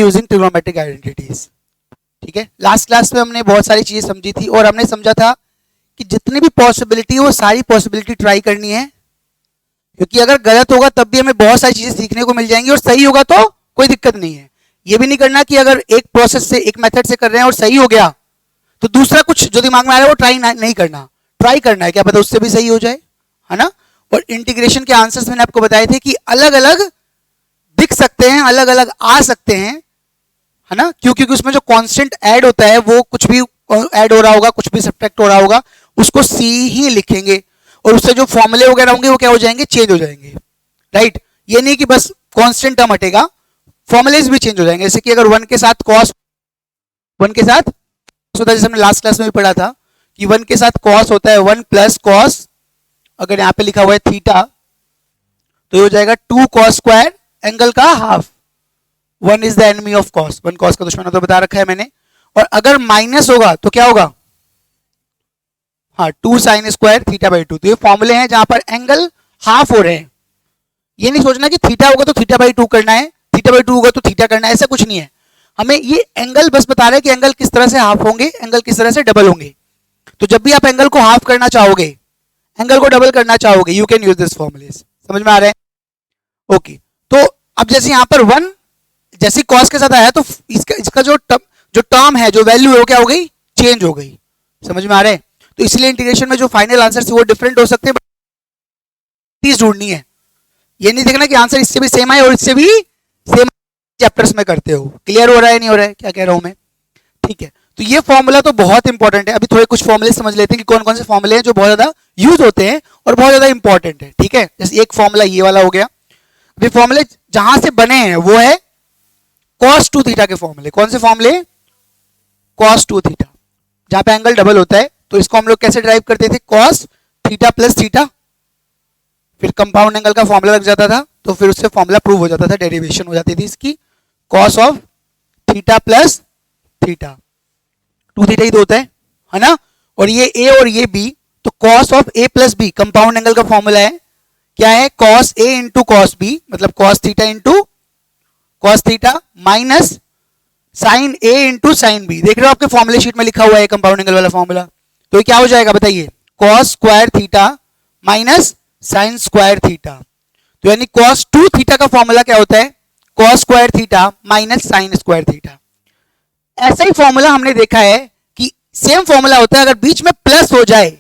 Using trigonometric identities. ठीक है, last class में हमने बहुत सारी चीजें समझी थी और हमने समझा था कि जितनी भी पॉसिबिलिटी है वो सारी पॉसिबिलिटी ट्राई करनी है, क्योंकि अगर गलत होगा तब भी हमें बहुत सारी चीजें सीखने को मिल जाएंगी और सही होगा तो कोई दिक्कत नहीं है। ये भी नहीं करना कि अगर एक प्रोसेस से एक मेथड से कर रहे हैं और सही हो गया तो दूसरा कुछ जो दिमाग में आ रहा है वो ट्राई नहीं करना, ट्राई करना है, क्या पता उससे भी सही हो जाए, है ना। और इंटीग्रेशन के आंसर्स मैंने आपको बताए थे कि अलग अलग दिख सकते हैं, अलग अलग आ सकते हैं, है ना, क्योंकि उसमें जो कांस्टेंट ऐड होता है वो कुछ भी ऐड हो रहा होगा, कुछ भी सब्ट्रैक्ट हो रहा होगा, उसको सी ही लिखेंगे और उससे जो फॉर्मूले वगैरह होंगे वो क्या हो जाएंगे, चेंज हो जाएंगे, राइट। ये नहीं कि बस कांस्टेंट टर्म हटेगा, फॉर्मूलेज भी चेंज हो जाएंगे। जैसे कि अगर 1 के साथ कॉस, 1 के साथ होता है, जैसे हमने लास्ट क्लास में भी पढ़ा था कि 1 के साथ कॉस होता है 1 प्लस कॉस, अगर यहाँ पे लिखा हुआ है थीटा तो ये हो जाएगा 2 कॉस स्क्वायर एंगल का half. 1 is the enemy of cos, 1 cos का दुश्मन तो बता रखा है मैंने। और अगर माइनस होगा तो क्या होगा, हाँ 2 साइन स्क्वायर थीटा बाई 2। तो ये फॉर्मूले हैं जहां पर एंगल हाफ हो रहे हैं। ये नहीं सोचना कि थीटा होगा तो थीटा बाई 2 करना है, थीटा बाई 2 होगा तो थीटा करना है, ऐसा कुछ नहीं है। हमें ये एंगल बस बता रहे हैं कि एंगल किस तरह से हाफ होंगे, एंगल किस तरह से डबल होंगे। तो जब भी आप एंगल को हाफ करना चाहोगे, एंगल को डबल करना चाहोगे, यू कैन यूज दिस फॉर्मूले। समझ में आ रहा है? ओके, तो अब जैसे यहाँ पर 1 जैसे कॉस के साथ आया तो इसका जो टर्म है, जो वैल्यू है वो क्या हो गई, चेंज हो गई। समझ में आ रहा है? तो इसलिए इंटीग्रेशन में जो फाइनल आंसर है वो डिफरेंट हो सकते हैं, बट ढूंढनी है। ये नहीं देखना कि आंसर इससे भी सेम आए और इससे भी सेम चैप्टर्स में करते हो। क्लियर हो रहा है नहीं हो रहा है, क्या कह रहा हूं मैं? ठीक है, तो ये फॉर्मूला तो बहुत इंपॉर्टेंट है। अभी थोड़े कुछ फॉर्मूले समझ लेते हैं कि कौन कौन से फॉर्मूले हैं जो बहुत ज्यादा यूज होते हैं और बहुत ज्यादा इंपॉर्टेंट है। ठीक है, जैसे एक फॉर्मूला ये वाला हो गया। अभी फॉर्मूले जहां से बने हैं वो है cos 2 थीटा के फॉर्मूले। कौन से फॉर्मूले? cos 2 थीटा, जहां पे एंगल डबल होता है। तो इसको हम लोग कैसे ड्राइव करते थे, cos थीटा प्लस थीटा, फिर कंपाउंड एंगल का फॉर्मूला लग जाता था, तो फिर उससे फॉर्मूला प्रूव हो जाता था, डेरिवेशन हो जाती थी इसकी, cos of theta plus theta. 2 theta ही तो होता है ना। और ये a और ये b, तो cos of a plus b compound angle का फॉर्मूला है, क्या है, cos a into cos b, मतलब cos theta into cos theta minus sine a into sine b। देख रहे हो आपके फॉर्मूले शीट में लिखा हुआ है कंपाउंड एंगल वाला फॉर्मूला। तो ये क्या हो जाएगा बताइए, cos square theta minus sine square theta. तो यानी cos 2 थीटा का फॉर्मूला क्या होता है, cos square theta minus sine square theta. ऐसा ही फॉर्मूला हमने देखा है कि सेम फॉर्मूला होता है, अगर बीच में प्लस हो जाए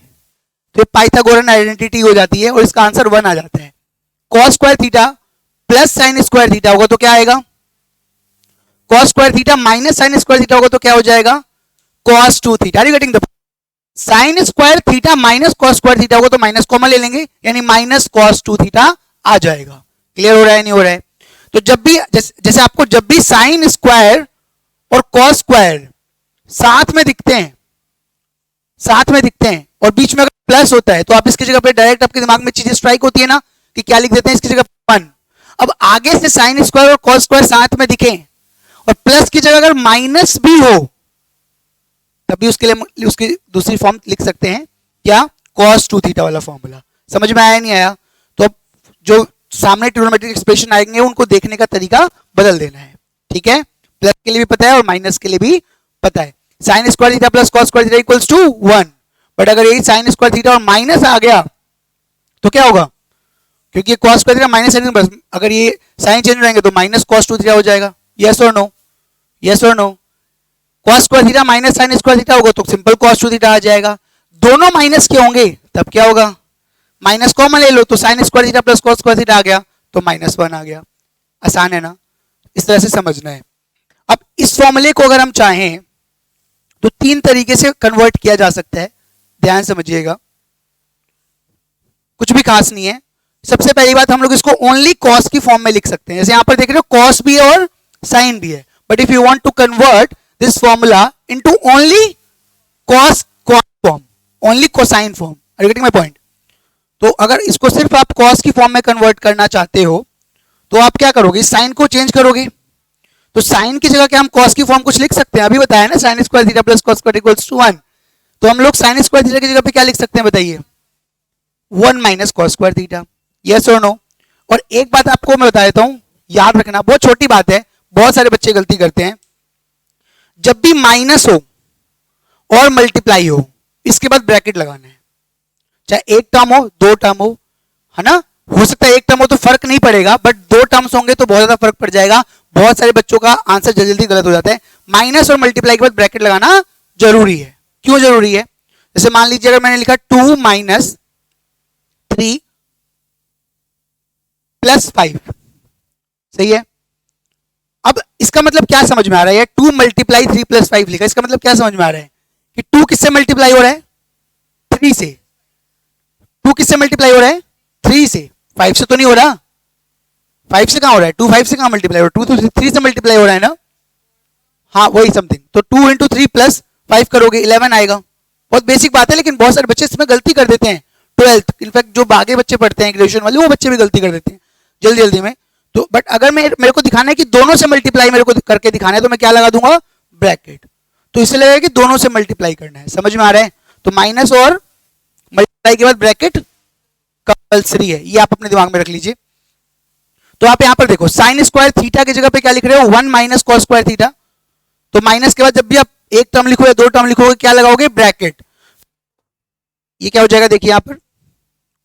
तो पाइथागोरन आइडेंटिटी हो जाती है और इसका आंसर 1 आ जाता है। cos square theta plus sine square theta होगा तो क्या आएगा, cos square theta minus sine square theta होगा तो क्या हो जाएगा, cos 2 theta. Are you getting the? Sine square theta minus cos square theta होगा तो माइनस कॉमन ले लेंगे, यानी माइनस cos 2 थीटा आ जाएगा। क्लियर हो रहा है नहीं हो रहा है? तो जब भी जैसे आपको जब भी साइन स्क्वायर और cos स्क्वायर साथ में दिखते हैं, साथ में दिखते हैं और बीच में अगर प्लस होता है तो आप इसकी जगह पे डायरेक्ट आपके दिमाग में चीजें स्ट्राइक होती है ना, कि क्या लिख देते हैं इसकी जगह 1। अब आगे से साइन स्क्वायर और cos स्क्वायर साथ में दिखे और प्लस की जगह अगर माइनस भी हो तभी उसके लिए उसकी दूसरी फॉर्म लिख सकते हैं, क्या, cos 2 थीटा वाला फॉर्मूला। समझ में आया नहीं आया? तो अब जो सामने ट्रिग्नोमेट्रिक एक्सप्रेशन आएंगे उनको देखने का तरीका बदल देना है। ठीक है, प्लस के लिए भी पता है और माइनस के लिए भी पता है। Sine square theta plus cos square theta equals to 1, but अगर यही साइन स्क्वायर थीटा और माइनस आ गया तो क्या होगा, क्योंकि cos square theta minus sine, अगर ये साइन चेंज हो जाएंगे तो माइनस cos 2 थीटा हो जाएगा। यस और नो, यस और no? cos square theta minus sine square theta होगा तो सिंपल cos 2 थीटा आ जाएगा। दोनों माइनस के होंगे तब क्या होगा, माइनस कॉमन ले लो तो sine square theta plus cos square theta आ गया तो -1 आ गया। आसान है ना? इस तरह से समझना है। अब इस फॉर्मूले को अगर हम चाहें तो 3 तरीके से कन्वर्ट किया जा सकता है, ध्यान समझिएगा, कुछ भी खास नहीं है। सबसे पहली बात, हम लोग इसको ओनली cos की फॉर्म में लिख सकते हैं। जैसे यहां पर देख रहे हो cos भी है और sin भी है, but if you want to convert this formula into only cos form, only cosine form, are you getting my point? तो अगर इसको सिर्फ आप cos की फॉर्म में कन्वर्ट करना चाहते हो तो आप क्या करोगे, साइन को चेंज करोगे। तो साइन की जगह क्या हम cos की फॉर्म कुछ लिख सकते हैं, अभी बताया ना, sine square theta plus cos square equals to 1। तो हम लोग साइन स्क्वायर थीटा की जगह पे क्या लिख सकते हैं बताइए, 1 minus cos square theta. Yes और नो? और एक बात आपको मैं बता देता हूं, याद रखना, बहुत छोटी बात है बहुत सारे बच्चे गलती करते हैं, जब भी माइनस हो और मल्टीप्लाई हो इसके बाद ब्रैकेट लगाना है, चाहे एक टर्म हो दो टर्म है ना, हो सकता है एक टर्म हो तो फर्क नहीं पड़ेगा, बट दो टर्म्स होंगे तो बहुत ज्यादा फर्क पड़ जाएगा। बहुत सारे बच्चों का आंसर जल्दी जल्दी गलत हो जाता है। माइनस और मल्टीप्लाई के बाद ब्रैकेट लगाना जरूरी है। क्यों जरूरी है? जैसे मान लीजिए अगर मैंने लिखा 2 माइनस 3 प्लस 5, सही है। अब इसका मतलब क्या समझ में आ रहा है? 2 मल्टीप्लाई 3 प्लस 5 लिखा, इसका मतलब क्या समझ में आ रहा है कि 2 किससे मल्टीप्लाई हो रहा है? 3 से। 2 किससे मल्टीप्लाई हो रहा है? 3 से। 5 से तो नहीं हो रहा। 5 से कहां हो रहा है? 2 5 से कहां मल्टीप्लाई हो रहा है? 2 तो 3 से मल्टीप्लाई हो रहा है ना। हाँ वही समथिंग। तो 2 इंटू 3 प्लस 5 करोगे 11 आएगा। बहुत बेसिक बात है, लेकिन बहुत सारे बच्चे इसमें गलती कर देते हैं। 12th इनफैक्ट जो आगे बच्चे पढ़ते हैं ग्रेजुएशन वाले, वो बच्चे भी गलती कर देते हैं जल्दी जल्दी में। तो बट अगर मेरे को दिखाना है कि दोनों से मल्टीप्लाई मेरे को करके दिखाना है, तो मैं क्या लगा दूंगा? ब्रैकेट। तो इससे लगेगा कि दोनों से मल्टीप्लाई करना है। समझ में आ रहा है? तो माइनस और मल्टीप्लाई के बाद ब्रैकेट कंपल्सरी है, ये आप अपने दिमाग में रख लीजिए। तो आप यहां पर देखो, साइन स्क्वायर थीटा की जगह पे क्या लिख रहे हो? 1 माइनस कॉस स्क्वायर थीटा। तो माइनस के बाद जब भी आप एक टर्म लिखो या दो टर्म लिखोगे, क्या लगाओगे? ब्रैकेट। ये क्या हो जाएगा? देखिए यहां पर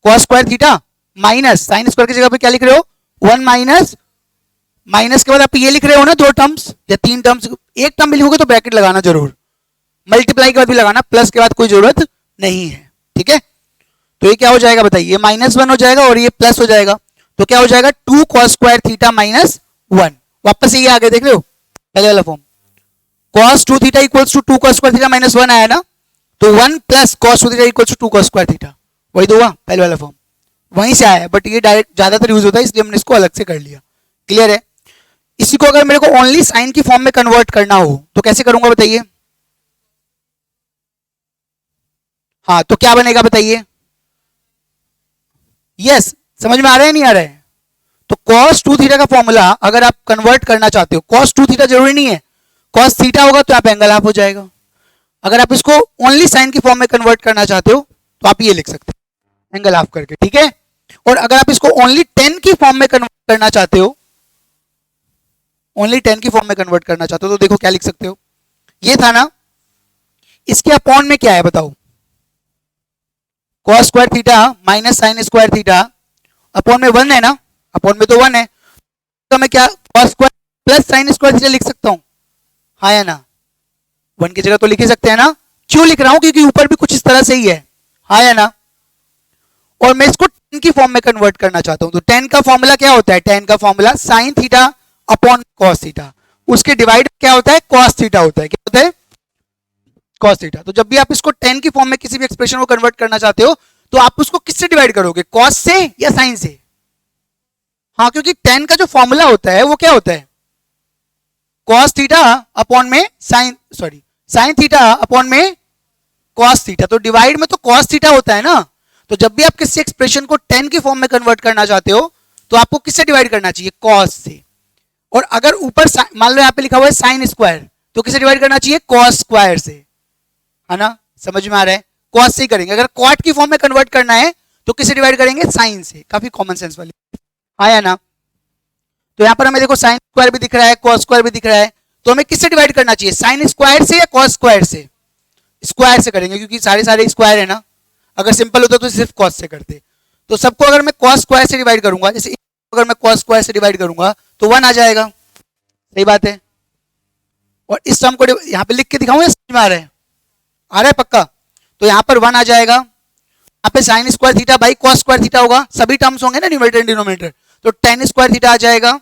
cos square theta minus sine square की जगह पे क्या लिख रहे हो? 1 माइनस, माइनस के बाद आप ये लिख रहे हो ना दो टर्म्स या तीन टर्म्स, एक टर्म भी लिखोगे तो ब्रैकेट लगाना जरूर। मल्टीप्लाई के बाद भी लगाना, प्लस के बाद कोई जरूरत नहीं है। ठीक है, तो ये क्या हो जाएगा बताइए? ये -1 हो जाएगा और ये प्लस हो जाएगा। तो क्या हो जाएगा? 2 कॉस स्क्वायर थीटा माइनस 1। वापस ये आगे देख रहे हो पहले वाला form, cos 2 theta equals to 2 cos square theta minus 1 आया ना, तो 1 plus cos 2 theta equals to 2 cos square theta, वही तो हुआ पहले वाला फॉर्म, वहीं से आया। बट ये डायरेक्ट ज्यादातर यूज होता है, इसलिए हमने इसको अलग से कर लिया। क्लियर है? इसी को अगर मेरे को ओनली साइन की फॉर्म में कन्वर्ट करना हो तो कैसे करूंगा बताइए? हाँ तो क्या बनेगा बताइए? यस, समझ में आ रहा है नहीं आ रहा है? तो cos 2 थीटा का फॉर्मूला अगर आप कन्वर्ट करना चाहते हो, cos 2 थीटा जरूरी नहीं है, cos थीटा होगा तो आप एंगल हाफ हो जाएगा। अगर आप इसको ओनली साइन की फॉर्म में कन्वर्ट करना चाहते हो तो आप ये लिख सकते हो एंगल हाफ करके। ठीक है, और अगर आप इसको ओनली 10 की फॉर्म में कन्वर्ट करना चाहते हो, ओनली 10 की फॉर्म में कन्वर्ट करना चाहते हो तो देखो क्या लिख सकते हो? ये था ना, इसके अपॉन में क्या है बताओ? cos square theta minus sine square theta, upon में 1 है ना, अपॉन में तो 1 है, तो मैं क्या cos square plus sine square theta लिख सकता हूं? हाँ या ना? 1 की जगह तो लिख ही सकते हैं ना। क्यों लिख रहा हूं? क्योंकि ऊपर भी कुछ इस तरह से ही है। हाँ या ना? और मैं इसको 10 की फॉर्म में कन्वर्ट करना चाहता हूं, तो 10 का फॉर्मूला क्या होता है? 10 का formula sine theta upon cos theta, उसके डिवाइड क्या होता है? कॉस थीटा होता है। क्या होता है? Cos theta. तो जब भी आप इसको 10 की फॉर्म में किसी भी एक्सप्रेशन को कन्वर्ट करना चाहते हो तो आप उसको किससे डिवाइड करोगे? कॉस से या साइन से? हाँ, क्योंकि 10 का जो फॉर्मूला होता है वो क्या होता है? कॉस थीटा अपॉन में sine, sorry sine theta upon में कॉस थीटा। तो डिवाइड में तो कॉस थीटा होता है ना। तो जब भी आप किसी एक्सप्रेशन को 10 की फॉर्म में कन्वर्ट करना चाहते हो तो आपको किससे डिवाइड करना चाहिए? कॉस से। और अगर ऊपर मान लो यहाँ पे लिखा हुआ है साइन स्क्वायर, तो किससे डिवाइड करना चाहिए? कॉस स्क्वायर से, है ना? समझ में आ रहा है? कॉस से ही करेंगे। अगर कॉट की फॉर्म में कन्वर्ट करना है तो किससे डिवाइड करेंगे? साइन से। काफी कॉमन सेंस वाली, आया ना? तो यहां पर हमें देखो साइन स्क्वायर भी दिख रहा है, कॉस स्क्वायर भी दिख रहा है, तो हमें किससे डिवाइड करना चाहिए? साइन स्क्वायर से या कॉस स्क्वायर से? स्क्वायर से करेंगे, क्योंकि सारे सारे स्क्वायर है ना। अगर सिंपल होता तो सिर्फ कॉस से करते। तो सबको अगर मैं कॉस स्क्वायर से डिवाइड करूंगा, जैसे अगर मैं कॉस स्क्वायर से डिवाइड करूंगा तो 1 आ जाएगा। सही बात है। और इस टर्म को यहां पे लिख के दिखाऊं या समझ में आ रहा है? आ रहा है पक्का? तो यहां पर 1 आ जाएगा, यहाँ पे sign square theta by cos square theta होगा, सभी टर्म्स होंगे ना न्यूमरेटर एंड डिनोमिनेटर, तो tan स्क्वायर थीटा आ जाएगा।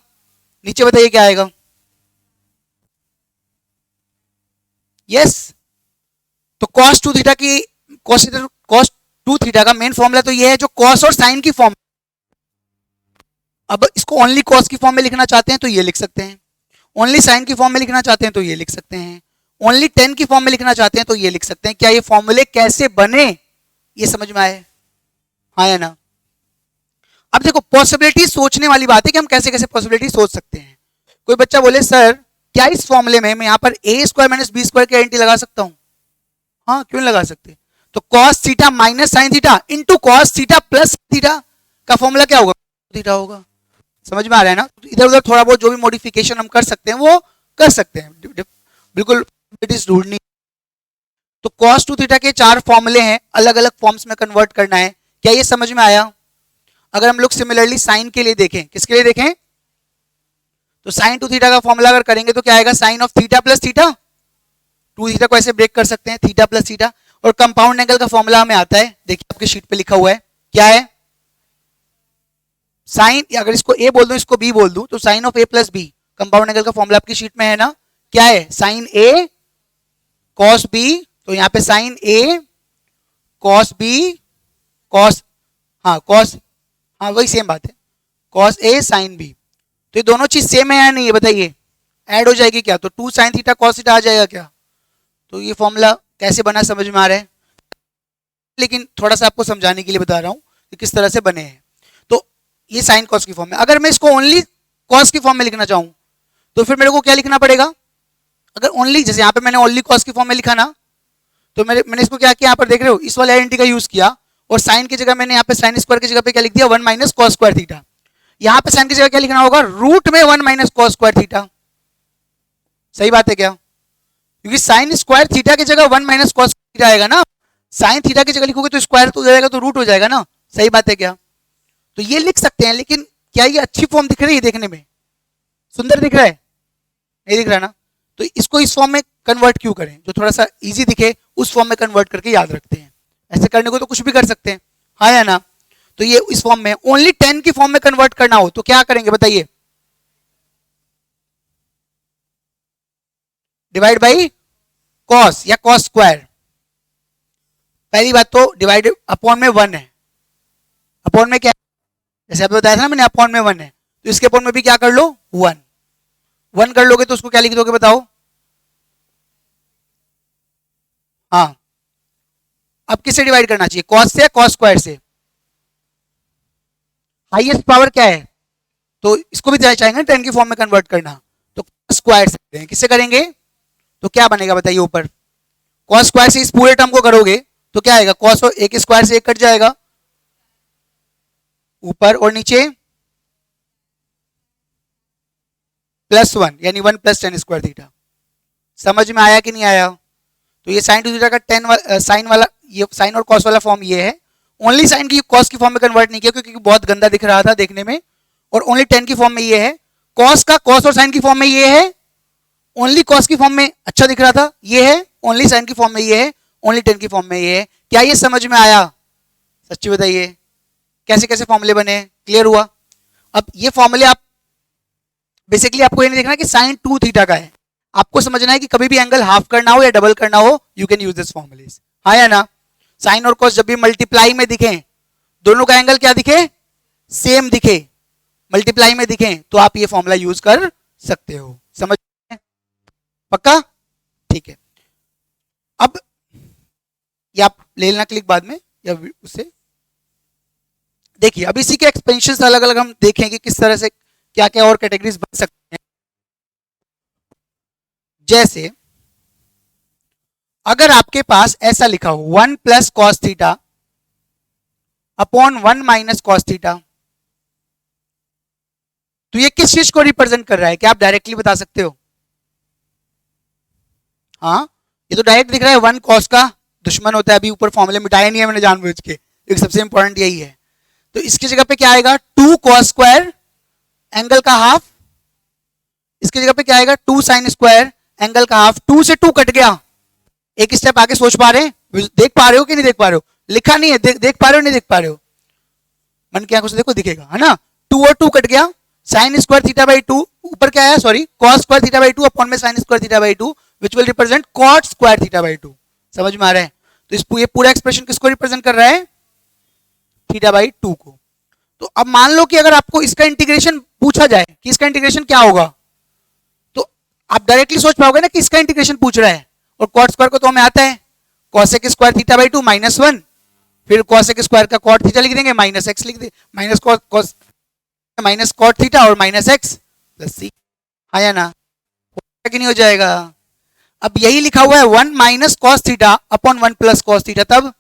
नीचे बताइए क्या आएगा? यस, तो cos 2 थीटा की cos 2 थीटा का मेन फॉर्मूला तो ये है जो cos और sin की फॉर्म। अब इसको ओनली cos की फॉर्म में लिखना चाहते हैं तो ये लिख सकते हैं, ओनली sin की फॉर्म में लिखना चाहते हैं तो ये लिख सकते हैं, ओनली 10 की फॉर्म में लिखना चाहते हैं तो ये लिख सकते हैं। क्या ये फॉर्मूले कैसे बने ये समझ में आए? हाँ या ना? अब देखो पॉसिबिलिटी सोचने वाली बात है कि हम कैसे कैसे पॉसिबिलिटी सोच सकते हैं। कोई बच्चा बोले सर क्या इस फॉर्मूले में मैं यहाँ पर a square minus B square की आइडेंटिटी लगा सकता हूँ? हाँ, क्यों लगा सकते? तो cos theta minus sine theta into cos theta plus theta का फॉर्मूला क्या होगा? थीटा होगा। समझ में आ रहा है ना? इधर उधर थोड़ा बहुत जो भी मॉडिफिकेशन हम कर सकते हैं वो कर सकते हैं, बिल्कुल इट इज रूल नहीं। तो cos 2 थीटा के 4 फॉर्मूले हैं, अलग अलग फॉर्म्स में कन्वर्ट करना है। क्या ये समझ में आया? अगर हम लोग सिमिलरली साइन के लिए देखें, किसके लिए देखें, तो साइन 2 थीटा का फॉर्मूला अगर करेंगे तो क्या आएगा, sine of theta plus theta. 2 theta को ऐसे ब्रेक कर सकते हैं, थीटा प्लस थीटा। और कंपाउंड एंगल का फॉर्मूला हमें आता है, देखिए आपके शीट पे लिखा हुआ है, क्या है, साइन, अगर इसको ए बोल दूं इसको बी बोल दूं, तो sine of A plus B, compound angle का फॉर्मूला आपकी शीट में है ना, क्या है, साइन ए कॉस बी। तो यहां पे साइन ए कॉस बी कॉस, हाँ कॉस, हाँ वही सेम बात है, कॉस ए साइन बी। तो ये दोनों चीज सेम है या नहीं, ये बताइए, ऐड हो जाएगी क्या, तो 2 साइन थीटा कॉस थीटा आ जाएगा क्या? तो ये फॉर्मूला कैसे बना समझ में आ रहा है, लेकिन थोड़ा सा आपको समझाने के लिए बता रहा हूं कि किस तरह से बने हैं। तो ये साइन कॉस की फॉर्म में, अगर मैं इसको ओनली कॉस की फॉर्म में लिखना चाहूं तो फिर मेरे को क्या लिखना पड़ेगा, अगर ओनली, जैसे यहाँ पे मैंने ओनली कॉस की फॉर्म में लिखा ना, तो मैंने इसको क्या किया, यहाँ पर देख रहे हो, इस वाले आइडेंटिटी का यूज किया, और साइन की जगह मैंने यहाँ पे साइन स्क्वायर की जगह पे क्या लिख दिया, 1 माइनस कॉस स्क्वायर थीटा। यहाँ पे साइन की जगह क्या लिखना होगा, रूट में 1 माइनस कॉस स्क्वायर थीटा। सही बात है क्या, क्योंकि साइन स्क्वायर थीटा की जगह 1 माइनस कॉस थीटा आएगा ना, साइन थीटा की जगह लिखोगे तो स्क्वायर तो हो जाएगा, तो रूट हो जाएगा ना। सही बात है क्या, तो ये लिख सकते हैं, लेकिन क्या ये अच्छी फॉर्म दिख रही है, देखने में सुंदर दिख रहा है, नहीं दिख रहा ना, तो इसको इस फॉर्म में कन्वर्ट क्यों करें, जो थोड़ा सा इजी दिखे उस फॉर्म में कन्वर्ट करके याद रखते हैं। ऐसे करने को तो कुछ भी कर सकते हैं, हाँ या ना। तो ये इस फॉर्म में, ओनली 10 की फॉर्म में कन्वर्ट करना हो तो क्या करेंगे बताइए, डिवाइड बाई कॉस या कॉस स्क्वायर। पहली बात तो डिवाइड अपॉन में 1 है, अपॉन में क्या, जैसे आपने बताया था ना मैंने, अपॉन में 1 है, तो इसके अपॉन में भी क्या कर लो, 1 1 कर लोगे तो उसको क्या लिख दोगे बताओ, हाँ, अब किससे डिवाइड करना चाहिए, कॉस से, कॉस स्क्वायर से, हाईएस्ट पावर क्या है, तो इसको भी चाहेंगे 10 की फॉर्म में कन्वर्ट करना, तो स्क्वायर से करेंगे, किससे करेंगे, तो क्या बनेगा बताइए, ऊपर कॉस स्क्वायर से इस पूरे टर्म को करोगे तो क्या आएगा, कॉस, एक स्क्वायर से एक कट जाएगा ऊपर, और नीचे +1 यानी 1 + tan स्क्वायर थीटा। समझ में आया कि नहीं आया? तो ये साइन 2 थीटा का साइन वाला, ये साइन और कॉस वाला फॉर्म ये है। ओनली साइन की कॉस की फॉर्म में कन्वर्ट नहीं किया क्योंकि बहुत गंदा दिख रहा था देखने में, और ओनली 10 की फॉर्म में ये है। कॉस का कॉस और साइन की फॉर्म में ये है, ओनली कॉस की फॉर्म में अच्छा दिख रहा था ये है, ओनली साइन की फॉर्म में ये है, ओनली 10 की फॉर्म में ये है। क्या ये समझ में आया? सच्ची बताइए, कैसे कैसे फॉर्मूले बने, क्लियर हुआ? अब ये फॉर्मूले आप बेसिकली, आपको ये नहीं देखना कि साइन 2 थीटा का है, आपको समझना है कि कभी भी एंगल हाफ करना हो या डबल करना हो, you can use this formulas, हाँ या ना। साइन और कॉस जब भी मल्टीप्लाई में दिखे, दोनों का एंगल क्या दिखे, सेम दिखे, मल्टीप्लाई में दिखे, तो आप ये फॉर्मूला यूज कर सकते हो। समझ पक्का? ठीक है। अब ये आप ले लेना क्लिक बाद में या उससे देखिए। अब इसी के एक्सपेंशन अलग अलग हम देखेंगे किस तरह से क्या क्या और कैटेगरीज बन सकती हैं। जैसे अगर आपके पास ऐसा लिखा हो 1 + cos theta upon 1 - cos theta, तो ये किस चीज को रिप्रेजेंट कर रहा है, क्या आप डायरेक्टली बता सकते हो? हाँ, ये तो डायरेक्ट दिख रहा है, 1 cos का दुश्मन होता है। अभी ऊपर फॉर्मूले मिटाया नहीं है मैंने जानबूझ के, एक सबसे इंपॉर्टेंट यही है। तो इसकी जगह पे क्या आएगा, 2 cos स्क्वायर एंगल का हाफ, इसकी जगह पे क्या आएगा, 2 sin स्क्वायर एंगल का हाफ। 2 से 2 कट गया, एक स्टेप आगे सोच पा रहे हैं, देख पा रहे हो कि नहीं देख पा रहे हो, लिखा नहीं है, देख पा रहे हो नहीं देख पा रहे हो, मन की आंखों से देखो दिखेगा, है ना। 2 और 2 कट गया, साइन स्क्वायर थीटा बाई 2, ऊपर क्या है, sorry cos square theta by 2 upon में sine square theta by 2 which will represent cot square theta by 2। समझ में आ रहा है? तो ये पूरा एक्सप्रेशन किसको रिप्रेजेंट कर रहा है, थीटा बाई 2 को। तो अब मान लो कि अगर आपको इसका इंटीग्रेशन पूछा जाए कि इसका इंटीग्रेशन क्या होगा, तो आप डायरेक्टली सोच पाओगे ना कि इसका इंटीग्रेशन पूछ रहा है, और कॉट स्क्वायर को तो हमें आता है, कॉसेक स्क्वायर थीटा बाई 2 -1, फिर कॉसेक स्क्वायर का कॉट थीटा लिख देंगे, -x लिख दे, minus cos minus cot theta और -x + c, हाँ या ना, कि नहीं हो जाएगा? अब यही लिखा हुआ है 1 - cos theta upon 1 + cos theta, तब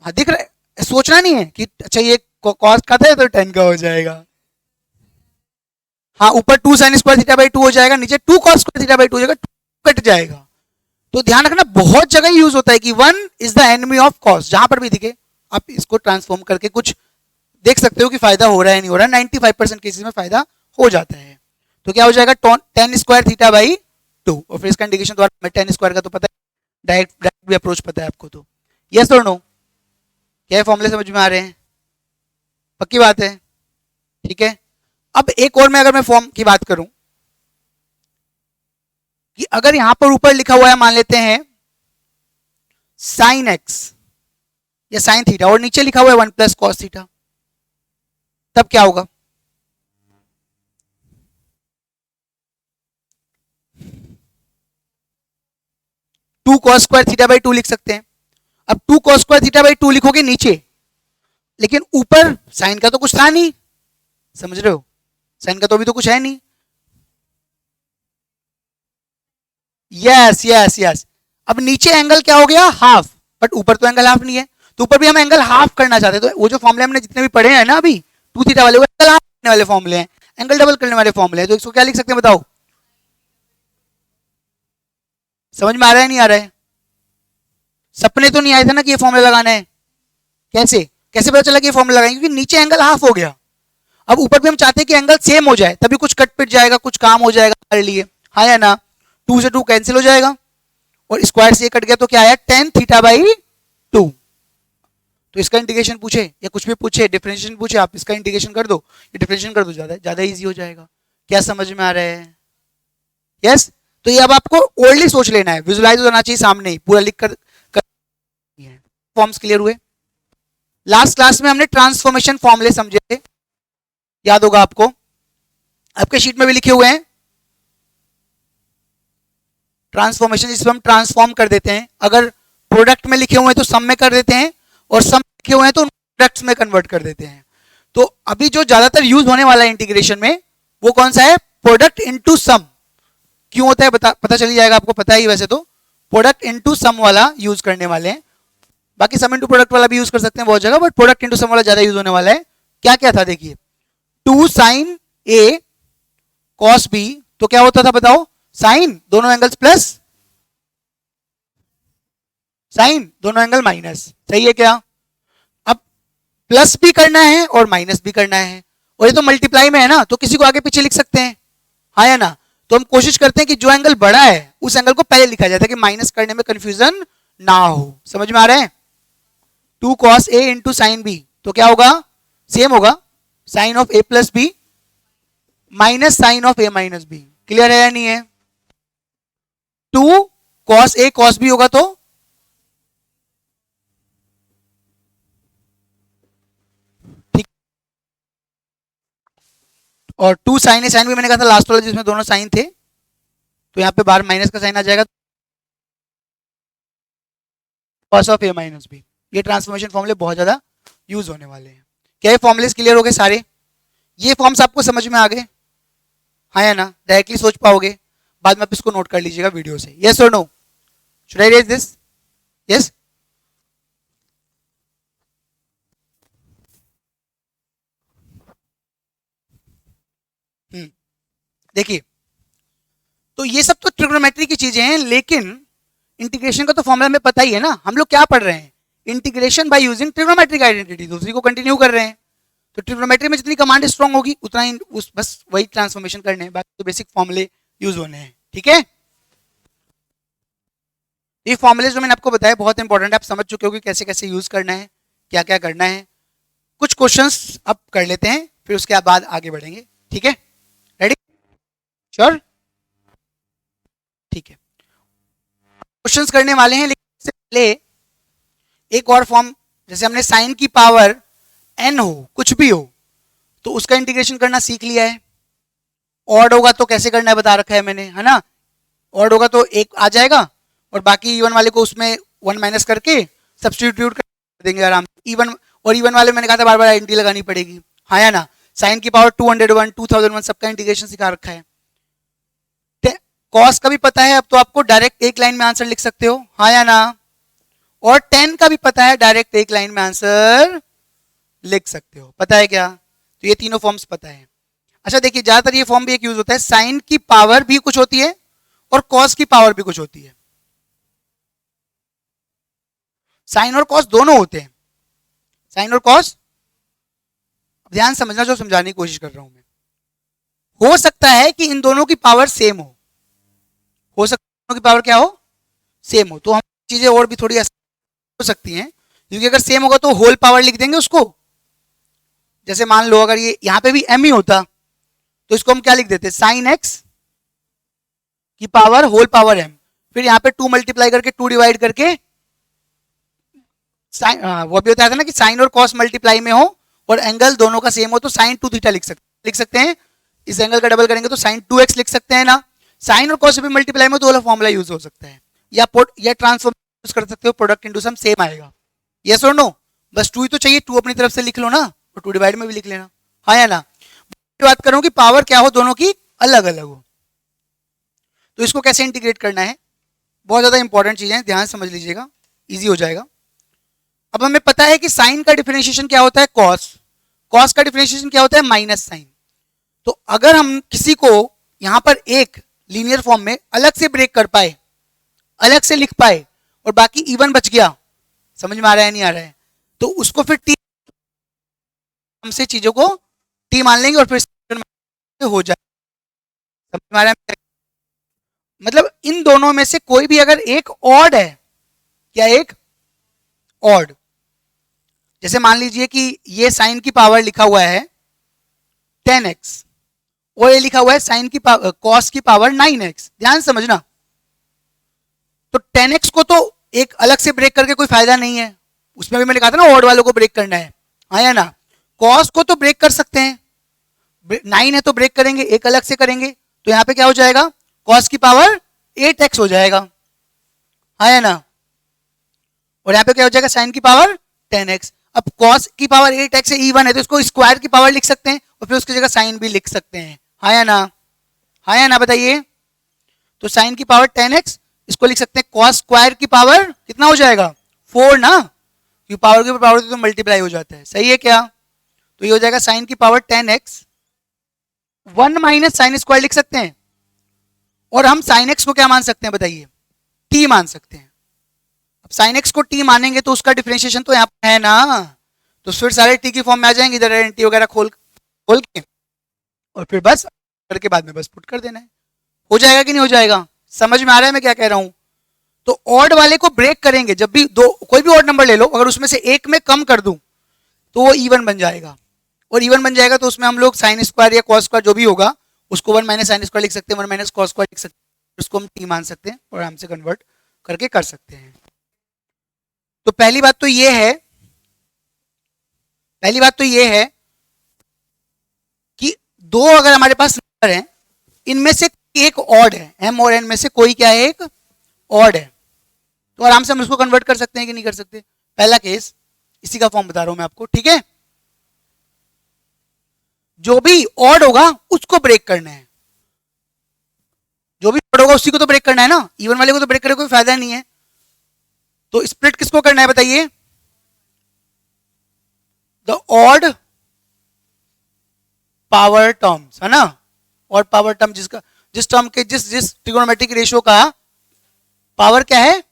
हाँ दिख रहा है, सोचना नहीं है कि अच्छा ये कॉस का था तो 10 का हो जाएगा। हाँ, ऊपर 2 साइन स्क्वायर थीटा बाई 2 हो जाएगा, नीचे 2 कॉस स्क्वायर थीटा बाई 2 हो जाएगा, 2 कट जाएगा। तो ध्यान रखना बहुत जगह यूज होता है कि 1 is the enemy of cos, जहां पर भी दिखे आप इसको ट्रांसफॉर्म करके कुछ देख सकते हो कि फायदा हो रहा है नहीं हो रहा है। 95% केसेस में फायदा हो जाता है। तो क्या हो जाएगा 10 स्क्वायर थीटा बाई 2, और फिर इसका इंडिकेशन द्वारा 10 स्क्वायर का तो पता है, डायरेक्ट भी अप्रोच पता है आपको। तो यस और नो, क्या फॉर्मूले समझ में आ रहे हैं? पक्की बात है, ठीक है। अब एक और मैं अगर मैं फॉर्म की बात करूं कि अगर यहां पर ऊपर लिखा हुआ है मान लेते हैं साइन एक्स या साइन थीटा, और नीचे लिखा हुआ है 1 प्लस कॉस थीटा, तब क्या होगा? Two cos square theta by 2 लिख सकते हैं। अब 2 कॉस स्क्वायर थीटा बाई 2 लिखोगे नीचे, लेकिन ऊपर साइन का तो कुछ था नहीं, समझ रहे हो? साइन का तो अभी तो कुछ है नहीं। यस यस यस, अब नीचे एंगल क्या हो गया? हाफ, बट ऊपर तो एंगल हाफ नहीं है, तो ऊपर भी हम एंगल हाफ करना चाहते हैं। तो वो जो फॉर्मूले हमने जितने भी पढ़े हैं ना अभी 2 थीटा वाले, वो एंगल हाफ करने वाले फॉर्मूले हैं, एंगल डबल करने वाले फॉर्मूले हैं। तो इसको क्या लिख सकते हैं बताओ? समझ में आ रहा है नहीं आ रहा है? सपने तो नहीं आए थे ना कि ये फॉर्मूला लगाना है? कैसे कैसे पता चला कि ये फॉर्मूला लगाएंगे? क्योंकि नीचे एंगल हाफ हो गया। अब ऊपर भी हम चाहते हैं कि एंगल सेम हो जाए, तभी कुछ कट पिट जाएगा, कुछ काम हो जाएगा हमारे लिए, हाँ या ना? 2 से 2 कैंसिल हो जाएगा और स्क्वायर से ये कट गया, तो क्या आया? 10 थीटा बाई 2। तो इसका इंटीग्रेशन पूछे या कुछ भी पूछे, डिफरेंशिएशन पूछे, आप इसका इंटीग्रेशन कर दो या डिफरेंशिएशन कर दो, ज्यादा ज्यादा इजी हो जाएगा। क्या समझ में आ रहा है? यस। तो ये अब आपको ओल्डली सोच लेना है, विजुलाइज होना चाहिए सामने ही, पूरा लिख कर फॉर्म्स क्लियर हुए? लास्ट क्लास में हमने ट्रांसफॉर्मेशन फॉर्मूले समझे थे, याद होगा आपको, आपके शीट में भी लिखे हुए हैं ट्रांसफॉर्मेशन, जिसमें हम ट्रांसफॉर्म कर देते हैं। अगर प्रोडक्ट में लिखे हुए हैं तो सम में कर देते हैं, और सम लिखे हुए हैं तो प्रोडक्ट्स में कन्वर्ट कर देते हैं। तो अभी जो ज्यादातर यूज होने वाला है इंटीग्रेशन में, वो कौन सा है? Product into some. क्यों होता है पता चल जाएगा आपको, पता ही वैसे तो। प्रोडक्ट इनटू सम वाला यूज करने वाले हैं, बाकी सम इनटू प्रोडक्ट वाला भी यूज कर सकते हैं बहुत जगह, बट प्रोडक्ट इनटू सम वाला ज्यादा यूज होने वाला है। क्या क्या था देखिए, 2 साइन ए कॉस बी, तो क्या होता था बताओ? साइन दोनों एंगल्स प्लस, साइन दोनों एंगल माइनस, सही है क्या? अब प्लस भी करना है और माइनस भी करना है, और ये तो मल्टीप्लाई में है ना, तो किसी को आगे पीछे लिख सकते हैं, हाँ या ना? तो हम कोशिश करते हैं कि जो एंगल बड़ा है उस एंगल को पहले लिखा जाता है कि माइनस करने में कंफ्यूजन ना हो। समझ में आ रहा है? 2 cos a into sine B, तो क्या होगा? सेम होगा, sine of a plus B minus sine of a minus B. Clear है या नहीं है? 2 cos a cos b होगा तो ठीक, और 2 साइन a साइन b मैंने कहा था लास्ट वाला जिसमें दोनों साइन थे, तो यहां पे बाहर माइनस का साइन आ जाएगा, cos of a minus b। ये ट्रांसफॉर्मेशन फॉर्मूले बहुत ज्यादा यूज होने वाले हैं। क्या ये फॉर्मूलेस क्लियर हो गए सारे? ये फॉर्म्स आपको समझ में आ गए, हाँ या ना? डायरेक्टली सोच पाओगे, बाद में आप इसको नोट कर लीजिएगा वीडियो से। यस और no? Should I raise this? Yes. देखिए, तो ये सब तो ट्रिग्नोमेट्री की चीजें हैं, लेकिन इंटीग्रेशन का तो फॉर्मूला हमें पता ही है ना। हम लोग क्या पढ़ रहे हैं? Integration by using trigonometric identity, दूसरी को कंटिन्यू कर रहे हैं। तो ट्रिग्नोमेट्री में जितनी कमांड स्ट्रांग होगी उतना ही उस बस वही ट्रांसफॉर्मेशन करने हैं, बाकी तो बेसिक फॉर्मूले यूज होने हैं, ठीक है? ये फॉर्मूले जो मैंने आपको बताया बहुत इंपॉर्टेंट है, आप समझ चुके हो कि कैसे कैसे यूज करना है, क्या क्या करना है। कुछ क्वेश्चंस अब कर लेते हैं, फिर उसके बाद आगे बढ़ेंगे, ठीक है? रेडी? श्योर? ठीक है, क्वेश्चंस करने वाले हैं, लेकिन इससे पहले एक और फॉर्म, जैसे हमने साइन की पावर n हो, कुछ भी हो, तो उसका इंटीग्रेशन करना सीख लिया है। ऑड होगा तो कैसे करना है बता रखा है मैंने, है ना? ऑड होगा तो एक आ जाएगा और बाकी इवन वाले को उसमें 1 माइनस करके सब्स्टिट्यूट कर देंगे आराम से। इवन और इवन वाले मैंने कहा था बार बार आइडेंटिटी लगानी पड़ेगी, हाँ या ना? साइन की पावर 201 2001 सबका इंटीग्रेशन सिखा रखा है। कॉस का भी पता है, अब तो आपको डायरेक्ट एक लाइन में आंसर लिख सकते हो, हाँ या ना? और 10 का भी पता है, डायरेक्ट एक लाइन में आंसर लिख सकते हो। पता है क्या? तो ये तीनों फॉर्म्स पता है। अच्छा देखिए, ज्यादातर ये फॉर्म भी एक यूज होता है, साइन की पावर भी कुछ होती है और कॉस की पावर भी कुछ होती है। साइन और कॉस दोनों होते हैं, साइन और कॉस। ध्यान समझना जो समझाने की कोशिश कर रहा हूं मैं। हो सकता है कि इन दोनों की पावर सेम हो सकता है दोनों की पावर क्या हो, सेम हो, तो हम चीजें और भी थोड़ी हो सकती हैं, क्योंकि अगर सेम होगा तो होल पावर लिख देंगे उसको। जैसे मान लो अगर ये यहां पे भी m ही होता तो इसको हम क्या लिख देते, साइन x की पावर होल पावर m, फिर यहाँ पे 2 मल्टीप्लाई करके 2 डिवाइड करके साइन, वो भी बताया था ना कि साइन और कॉस मल्टीप्लाई में हो और एंगल दोनों का सेम हो तो साइन 2 थीटा लिख सकते हैं। इस एंगल का डबल करेंगे तो साइन 2x लिख सकते हैं ना। साइन और कॉस भी मल्टीप्लाई में तो वाला फॉर्मूला यूज हो सकता है, या ट्रांसफॉर्म यूज कर सकते हो, प्रोडक्ट इनटू सम सेम आएगा। यस और नो? बस 2 ही तो चाहिए, 2 अपनी तरफ से लिख लो ना और 2 डिवाइड में भी लिख लेना, हाँ या ना। बात करूं कि पावर क्या हो दोनों की अलग अलग हो, तो इसको कैसे इंटीग्रेट करना है, बहुत ज्यादा इंपॉर्टेंट चीज है, ध्यान समझ लीजिएगा, इजी हो जाएगा। अब हमें पता है कि साइन का डिफरेंशिएशन क्या होता है, कॉस, कॉस का डिफरेंशिएशन क्या होता है, माइनस साइन। तो अगर हम किसी को यहां पर एक लीनियर फॉर्म में अलग से ब्रेक कर पाए, अलग से लिख पाए और बाकी इवन बच गया, समझ में आ रहा है नहीं आ रहा है, तो उसको फिर टी हमसे चीजों को टी मान लेंगे और फिर हो जाए। समझ में आ रहा है? मतलब इन दोनों में से कोई भी अगर एक ऑड है, क्या एक ऑड, जैसे मान लीजिए कि ये साइन की पावर लिखा हुआ है 10x और ये लिखा हुआ है साइन की पावर कॉस की पावर 9x, ध्यान समझना। तो 10x को तो एक अलग से ब्रेक करके कोई फायदा नहीं है, उसमें भी मैंने कहा था ना ऑड वालों को ब्रेक करना है, हाँ या ना। कॉस को तो ब्रेक कर सकते हैं, 9 है तो ब्रेक करेंगे, एक अलग से करेंगे, तो यहां पे क्या हो जाएगा, कॉस की पावर 8x हो जाएगा, हाँ या ना। और यहाँ पे क्या हो जाएगा, साइन की पावर 10x। अब कॉस की पावर 8x है, इवन है तो इसको स्क्वायर की पावर लिख सकते हैं और फिर उसकी जगह साइन भी लिख सकते हैं, हाँ या ना, हाँ या ना बताइए। तो साइन की पावर 10x इसको लिख सकते हैं, कॉस स्क्वायर की पावर कितना हो जाएगा 4 ना, क्योंकि पावर के पावर तो मल्टीप्लाई हो जाता है, सही है क्या। तो ये हो जाएगा साइन की power 10x 1 minus sine square लिख सकते हैं, और हम साइन एक्स को क्या मान सकते हैं बताइए, टी मान सकते हैं। अब साइन एक्स को टी मानेंगे तो उसका डिफरेंशिएशन तो यहाँ पर है ना, तो फिर सारे टी की फॉर्म में आ जाएंगे, इधर एंटी वगैरह खोल के और फिर बस करके बाद में बस पुट कर देना है, हो जाएगा कि नहीं हो जाएगा। समझ में आ रहा है मैं क्या कह रहा हूं। तो ऑड वाले को ब्रेक करेंगे, जब भी दो कोई भी ऑड नंबर ले लो, अगर उसमें से एक में कम कर दूं तो वो इवन बन जाएगा, और इवन बन जाएगा तो उसमें हम लोग साइन स्क्वायर या कॉस स्क्वायर जो भी होगा उसको 1 माइनस साइन स्क्वायर लिख सकते हैं, 1 माइनस कॉस स्क्वायर लिख सकते हैं, उसको हम टी मान सकते हैं और हमसे कन्वर्ट करके कर सकते हैं। तो पहली बात तो ये है, पहली बात तो ये है कि दो अगर हमारे पास नंबर हैं, इनमें से एक ऑड है, एम और एन में से कोई क्या है, एक ऑड है, तो आराम से हम उसको कन्वर्ट कर सकते हैं कि नहीं कर सकते। पहला केस इसी का फॉर्म बता रहा हूं मैं आपको, ठीक है। जो भी ऑड होगा उसको ब्रेक करना है, जो भी ऑड होगा उसी को तो ब्रेक करना है ना, इवन वाले को तो ब्रेक करने कोई फायदा नहीं है। तो स्प्लिट किसको करना है बताइए, द ऑड पावर टर्म्स, है ना। ऑड पावर टर्म जिस टर्म के जिस ट्रिगोनोमेट्रिक रेशियो का पावर क्या है,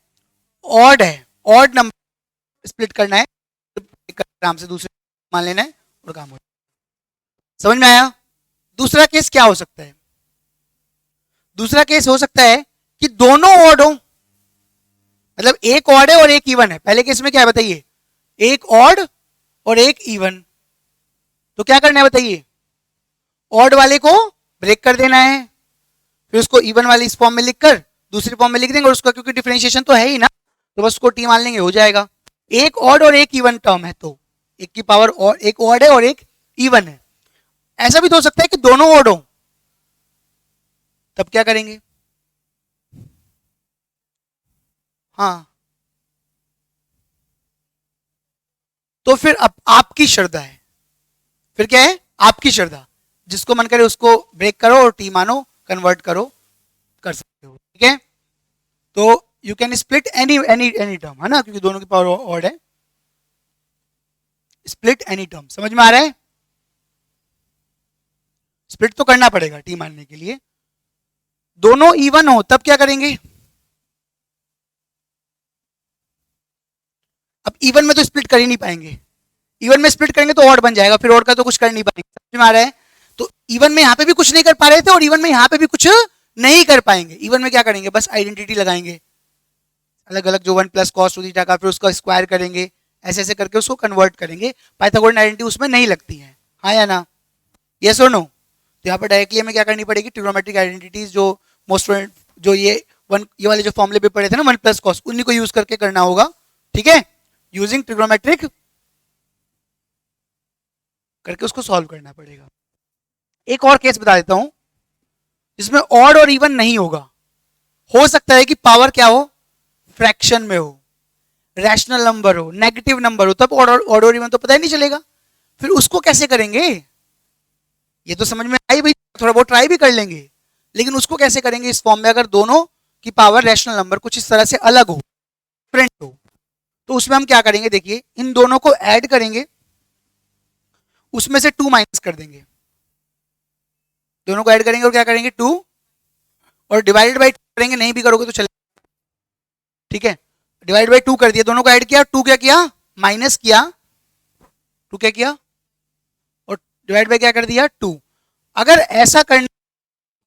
ऑड है, ऑड नंबर स्प्लिट करना है, आराम से दूसरे मान लेना है और काम हो। समझ में आया। दूसरा केस क्या हो सकता है, दूसरा केस हो सकता है कि दोनों ऑड हो, मतलब एक ऑड है और एक इवन है। पहले केस में क्या है बताइए, एक ऑड और एक इवन, तो क्या करना है बताइए, ऑड वाले को ब्रेक कर देना है, फिर उसको इवन वाली इस फॉर्म में लिखकर दूसरी फॉर्म में लिख देंगे, और उसका क्योंकि डिफरेंशिएशन तो है ही ना, तो बस उसको टी मान लेंगे, हो जाएगा। एक ऑड और एक इवन टर्म है, तो एक की पावर और एक ऑड है और एक इवन है। ऐसा भी तो हो सकता है कि दोनों ऑड हो, तब क्या करेंगे, हाँ, तो फिर अब आपकी श्रद्धा है, फिर क्या है आपकी श्रद्धा, जिसको मन करे उसको ब्रेक करो और टी मानो, कन्वर्ट करो, कर सकते हो, ठीक है। तो you can split any any any term, है ना, क्योंकि दोनों की पावर ऑड है. स्प्लिट एनी टर्म, समझ में आ रहा है? स्प्लिट तो करना पड़ेगा टी मानने के लिए. दोनों इवन हो तब क्या करेंगे? अब इवन में तो स्प्लिट कर ही नहीं पाएंगे. इवन में स्प्लिट करेंगे तो ऑड बन जाएगा, फिर ऑड का तो कुछ कर नहीं पाएंगे. समझ में आ रहा है? तो इवन में यहां पे भी कुछ नहीं कर पा रहे थे और इवन में यहां पे भी कुछ नहीं कर पाएंगे. इवन में क्या करेंगे? बस आइडेंटिटी लगाएंगे अलग अलग, जो 1 प्लस कॉस टू थीटा का, फिर उसका स्क्वायर करेंगे, ऐसे ऐसे करके उसको कन्वर्ट करेंगे. पाइथागोरन आइडेंटिटी उसमें नहीं लगती है, हाँ या ना? यस और नो? तो यहाँ पर डायरेक्टली हमें क्या करनी पड़ेगी? ट्रिग्नोमेट्रिक आइडेंटिटीज जो मोस्ट, जो ये वाले जो फॉर्मूले पे पड़े थे ना 1 प्लस कॉस, उन्हीं को यूज करके करना होगा. ठीक है, यूजिंग ट्रिग्नोमेट्रिक करके उसको सॉल्व करना पड़ेगा. एक और केस बता देता हूं जिसमें ऑड और इवन नहीं होगा. हो सकता है कि पावर क्या हो? फ्रैक्शन में हो, रैशनल नंबर हो, नेगेटिव नंबर हो, तब ऑड और इवन तो पता ही नहीं चलेगा. फिर उसको कैसे करेंगे? ये तो समझ में आई भाई, थोड़ा बहुत ट्राई भी कर लेंगे, लेकिन उसको कैसे करेंगे इस फॉर्म में? अगर दोनों की पावर रैशनल नंबर कुछ इस तरह से अलग हो, डिफरेंट हो, तो उसमें हम क्या करेंगे? देखिए, इन दोनों को ऐड करेंगे, उसमें से 2 माइनस कर देंगे. दोनों को ऐड करेंगे और क्या करेंगे? 2, और डिवाइडेड बाई करेंगे. नहीं भी करोगे तो चलेगा. ठीक है, डिवाइड बाई 2 कर दिया, दोनों को ऐड किया, 2 क्या किया? माइनस किया. 2 क्या किया? और डिवाइड बाई क्या कर दिया? 2. अगर ऐसा करने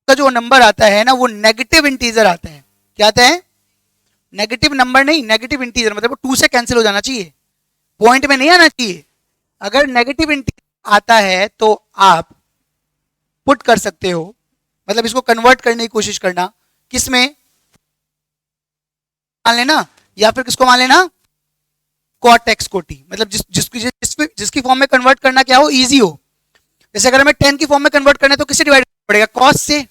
का जो नंबर आता है ना, वो नेगेटिव इंटीजर आता है. क्या आता है? नेगेटिव नंबर नहीं, नेगेटिव इंटीजर, मतलब 2 से कैंसिल हो जाना चाहिए, पॉइंट में नहीं आना चाहिए. अगर नेगेटिव इंटीजर आता है तो आप पुट कर सकते हो, मतलब इसको कन्वर्ट करने की कोशिश करना. किसमें मान लेना, या फिर किसको मान लेना? कॉट एक्स को टी, मतलब जिसकी फॉर्म में कन्वर्ट करना क्या हो? इजी हो. जैसे अगर हमें 10 की फॉर्म में कन्वर्ट करना है तो किससे डिवाइड करना पड़ेगा? कॉस से.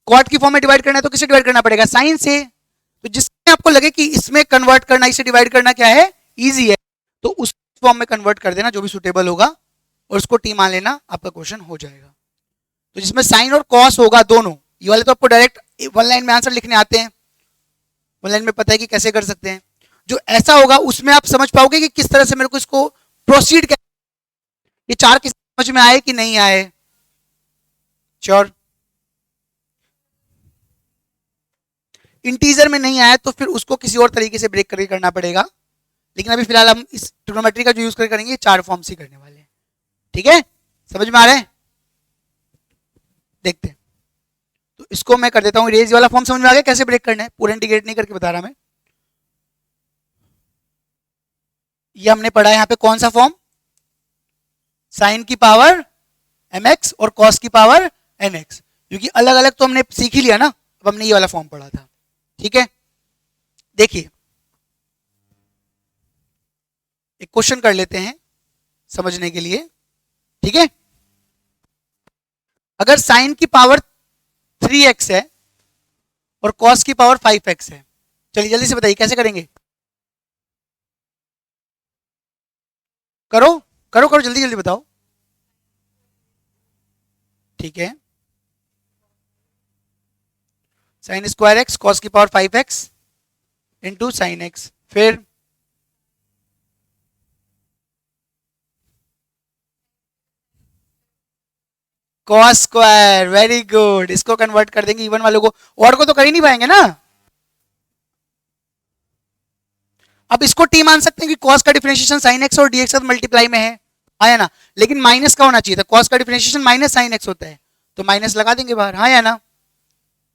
कॉट की फॉर्म में डिवाइड करना है तो किससे डिवाइड करना पड़ेगा? साइन से. तो जिसमें आपको लगे कि इसमें कन्वर्ट करना, इसे डिवाइड करना क्या है? इजी है, तो उस फॉर्म में कन्वर्ट कर देना जो भी सुटेबल होगा, और उसको टी मान लेना, आपका क्वेश्चन हो जाएगा. तो जिसमें साइन और कॉस होगा दोनों, ये वाले तो आपको डायरेक्ट 1 लाइन में आंसर लिखने आते हैं, 1 लाइन में पता है कि कैसे कर सकते हैं. जो ऐसा होगा उसमें आप समझ पाओगे कि किस तरह से मेरे को इसको प्रोसीड कर. ये 4 किस समझ में आए कि नहीं आए? श्योर? इंटीजर में नहीं आया तो फिर उसको किसी और तरीके से ब्रेक करके करना पड़ेगा, लेकिन अभी फिलहाल हम इस ट्रिग्नोमेट्री का जो यूज करके करेंगे 4 फॉर्म्स ही करने वाले हैं. ठीक है, समझ में आ रहा है? देखते हैं. तो इसको मैं कर देता हूं रेज वाला फॉर्म. समझ में आ गया कैसे ब्रेक करना है? पूरा इंटीग्रेट नहीं करके बता रहा मैं. ये हमने पढ़ा है यहाँ पे कौन सा फॉर्म? साइन की पावर mx और कॉस की पावर nx, क्योंकि अलग अलग तो हमने सीख ही लिया ना. अब हमने ये वाला फॉर्म पढ़ा था. ठीक है, देखिए एक क्वेश्चन कर लेते हैं समझने के लिए. ठीक है, अगर साइन की पावर 3x है और कॉस की पावर 5x है, चलिए जल्दी से बताइए कैसे करेंगे? करो करो करो, जल्दी जल्दी बताओ. ठीक है, साइन स्क्वायर एक्स कॉस की power 5x into sine x, फिर कॉस स्क्वायर. वेरी गुड, इसको कन्वर्ट कर देंगे इवन वालों को, और को तो कर ही नहीं पाएंगे ना. अब इसको टी मान सकते हैं कि कॉस का डिफरेंशिएशन साइन एक्स और डीएक्स मल्टीप्लाई में है, आया ना. लेकिन माइनस का होना चाहिए था, कॉस का डिफरेंशिएशन माइनस साइन एक्स होता है, तो माइनस लगा देंगे बाहर, हाँ या ना?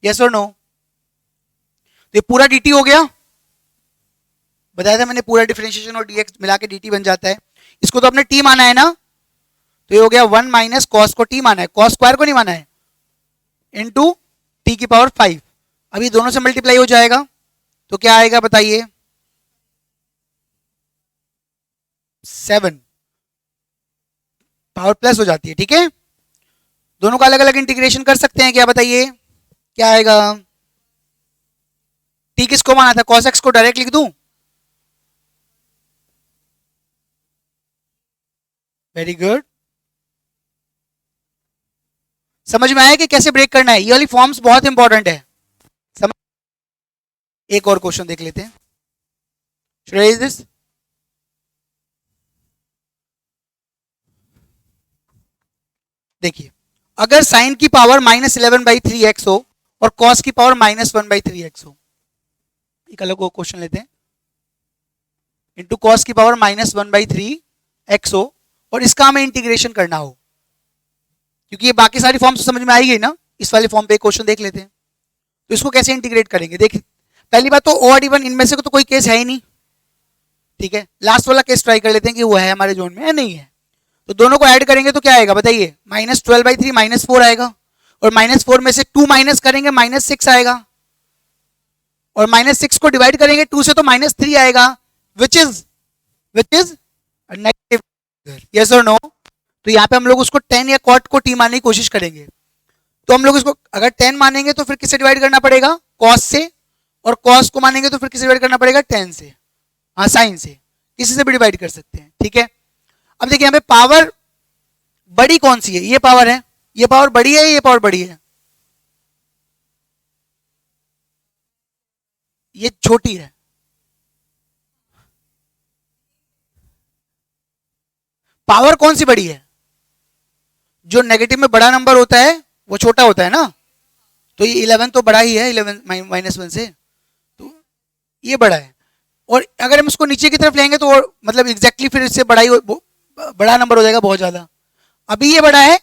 यस और नो? तो ये पूरा dt हो गया, बताया था मैंने, पूरा डिफरेंशिएशन और dx मिला के dt बन जाता है. इसको तो आपने t माना है ना, तो ये हो गया 1 माइनस कॉस को t माना है, कॉस स्क्वायर को नहीं माना है, इनटू t की पावर 5. अभी दोनों से मल्टीप्लाई हो जाएगा तो क्या आएगा बताइए? 7, पावर प्लस हो जाती है. ठीक है, दोनों का अलग अलग इंटीग्रेशन कर सकते हैं क्या? बताइए क्या आएगा? t किसको माना था? cos x को डायरेक्ट लिख दूं? वेरी गुड, समझ में आया कि कैसे ब्रेक करना है? ये वाली फॉर्म्स बहुत इंपॉर्टेंट है. समझ एक और क्वेश्चन देख लेते हैं। Should I raise this? देखिए, अगर साइन की पावर -11/3x हो और कॉस की पावर -1/3x हो, एक अलग क्वेश्चन लेते हैं, इंटू कॉस की पावर -1/3x हो और इसका हमें इंटीग्रेशन करना हो, क्योंकि ये बाकी सारी फॉर्म्स समझ में आएगी ना, इस वाले फॉर्म पे एक क्वेश्चन देख लेते हैं। तो इसको कैसे इंटीग्रेट करेंगे? देखिए, पहली बात तो ऑड इवन इनमें से तो कोई केस है ही नहीं, ठीक है। लास्ट वाला केस ट्राई कर लेते हैं कि वो है हमारे जोन में या नहीं है। तो दोनों को ऐड करेंगे तो क्या आएगा बताइए? -12/3 -4 आएगा, और -4 में से 2 माइनस करेंगे -6 आएगा, और -6 को डिवाइड करेंगे 2 से तो -3 आएगा, विच इज नेगेटिव। यस और नो? तो यहाँ पे हम लोग उसको 10 या कॉट को टी मानने की कोशिश करेंगे। तो हम लोग इसको अगर 10 मानेंगे तो फिर किससे डिवाइड करना पड़ेगा? कॉस से, और कॉस को मानेंगे तो फिर किससे डिवाइड करना पड़ेगा? 10 से, हाँ साइन से, किसी से भी डिवाइड कर सकते हैं, ठीक है। अब देखिए यहाँ पे पावर बड़ी कौन सी है? ये पावर है, ये पावर बड़ी है, ये पावर बड़ी है, ये छोटी है। पावर कौन सी बड़ी है? जो नेगेटिव में बड़ा नंबर होता है वो छोटा होता है ना, तो ये 11 तो बड़ा ही है 11 -1 से, तो ये बड़ा है। और अगर हम इसको नीचे की तरफ लेंगे तो मतलब एग्जैक्टली फिर इससे बड़ा ही बड़ा नंबर हो जाएगा बहुत ज्यादा। अभी ये बड़ा है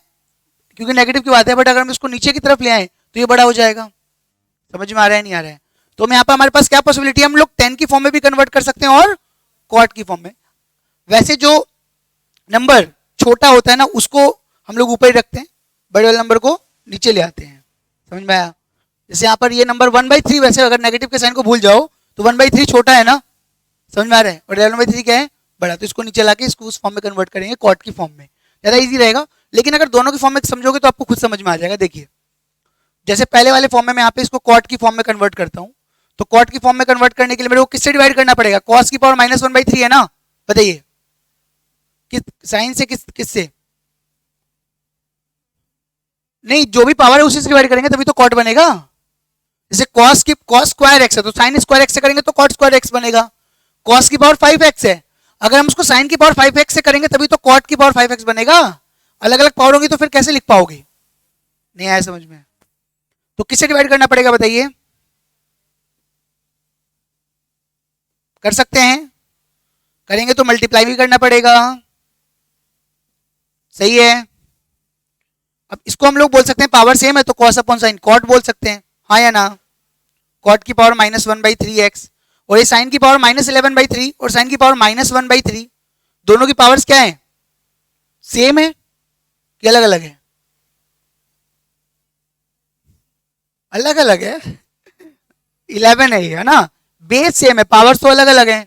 क्योंकि नेगेटिव की बात है, बट अगर हम इसको नीचे की तरफ ले आए तो ये बड़ा हो जाएगा। समझ में आ रहा है नहीं आ रहा है? तो यहाँ पर हमारे पास क्या पॉसिबिलिटी है? हम लोग 10 की फॉर्म में भी कन्वर्ट कर सकते हैं और क्वाड की फॉर्म में। वैसे जो नंबर छोटा होता है ना उसको हम लोग ऊपर ही रखते हैं, बड़े वाले नंबर को नीचे ले आते हैं। समझ में आया? जैसे यहाँ पर ये नंबर 1/3, वैसे अगर नेगेटिव के साइन को भूल जाओ तो 1/3 छोटा है ना, समझ में आ रहा है, और 11/3 क्या है? बड़ा। तो इसको नीचे लाके इसको उस फॉर्म में कन्वर्ट करेंगे, कॉट की फॉर्म में, ज्यादा इजी रहेगा। लेकिन अगर दोनों की फॉर्म में समझोगे तो आपको खुद समझ में आ जाएगा। देखिए, जैसे पहले वाले फॉर्म में मैं यहाँ पे इसको कॉट की फॉर्म में कन्वर्ट करता हूँ, तो कॉट की फॉर्म में कन्वर्ट करने के लिए मेरे को किससे डिवाइड करना पड़ेगा? कॉस की पावर -1/3 है ना, बताइए किस साइन से, किससे? नहीं, जो भी पावर है उसी से डिवाइड करेंगे तभी तो कॉट बनेगा। जैसे कॉस स्क्वायर एक्स है तो साइन स्क्वायर एक्स से करेंगे तो कॉट स्क्वायर एक्स बनेगा। कॉस की पावर 5x है, अगर हम उसको साइन की पावर 5x से करेंगे तभी तो कॉट की पावर 5x बनेगा। अलग अलग पावर होगी तो फिर कैसे लिख पाओगे? नहीं आया समझ में? तो किससे डिवाइड करना पड़ेगा बताइए? कर सकते हैं, करेंगे तो मल्टीप्लाई भी करना पड़ेगा, सही है। अब इसको हम लोग बोल सकते हैं पावर सेम है तो कॉस अपॉन साइन कॉट बोल सकते हैं, हाँ या ना? कॉट की पावर -1/3x, और ये साइन की पावर -11/3 और साइन की पावर -1/3, दोनों की पावर्स क्या है? सेम है कि अलग अलग है? अलग अलग है। 11 है ये, है ना? बेस सेम है, पावर्स तो अलग अलग है।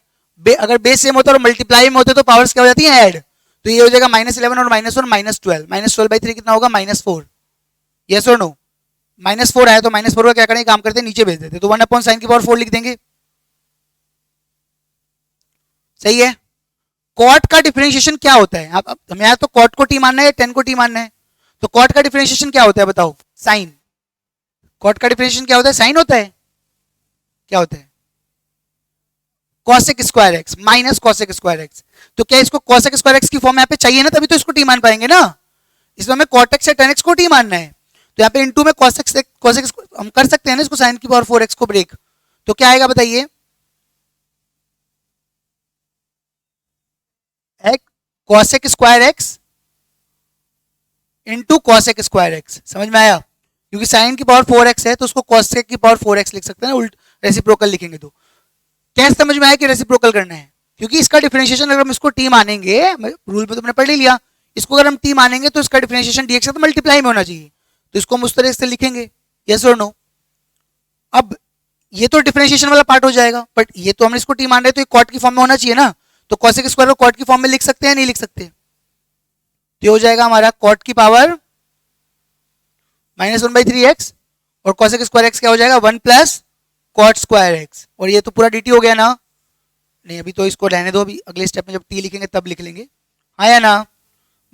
अगर बेस सेम होता और मल्टीप्लाई में होते तो पावर्स क्या हो जाती है? ऐड। तो ये हो जाएगा -11 और -1 -12, -12/3 कितना होगा? -4। यस और नो? -4 आया तो -4 का क्या करेंगे? काम करते नीचे भेज देते, तो 1 अपॉन साइन की पावर 4 लिख देंगे, सही है। कॉट का डिफरेंशिएशन क्या होता है? अब हमें यहाँ तो कॉट को टी मानना है, 10 को टी मानना है, तो कॉट का डिफरेंशिएशन क्या होता है बताओ? साइन। कॉट का डिफरेंशिएशन क्या होता है? साइन होता है। क्या होता है? cosec square x minus cosec square x. तो क्या इसको cosec स्क्वायर एक्स की फॉर्म यहाँ पे चाहिए ना, तभी तो इसको टी मान पाएंगे ना। इसमें हमें cot x या tan x को टी मानना है, तो यहाँ पे इनटू में cosec हम कर सकते हैं ना इसको साइन की पावर 4x को ब्रेक। तो क्या आएगा बताइए? cosec square x into cosec square x. समझ में आया? क्योंकि साइन की पावर 4x है तो उसको cosec की पावर 4x लिख सकते हैं, उल्ट रेसिप्रोकल लिखेंगे तो। कैसे समझ में आया कि रेसिप्रोकल करना है? क्योंकि इसका डिफरेंशिएशन अगर हम इसको टी मानेंगे, रूल में तुमने पढ़ ही लिया, इसको अगर हम टी मानेंगे तो इसका डिफरेंशिएशन dx से तो मल्टीप्लाई में होना चाहिए, तो इसको हम उस तरह से लिखेंगे। यस और नो? अब ये तो डिफरेंशिएशन वाला पार्ट हो जाएगा, बट ये तो हम इसको टी मान रहे तो ये कॉट की फॉर्म में होना चाहिए ना, तो cosec स्क्वायर को कॉट की फॉर्म में लिख सकते हैं, नहीं लिख सकते? तो ये हो जाएगा हमारा कॉट की पावर -1/3x, और cosec स्क्वायर एक्स क्या हो जाएगा? 1 प्लस कॉट स्क्वायर एक्स, और ये तो पूरा dt हो गया ना। नहीं अभी तो इसको रहने दो, अभी अगले स्टेप में जब t लिखेंगे तब लिख लेंगे, हाँ या ना?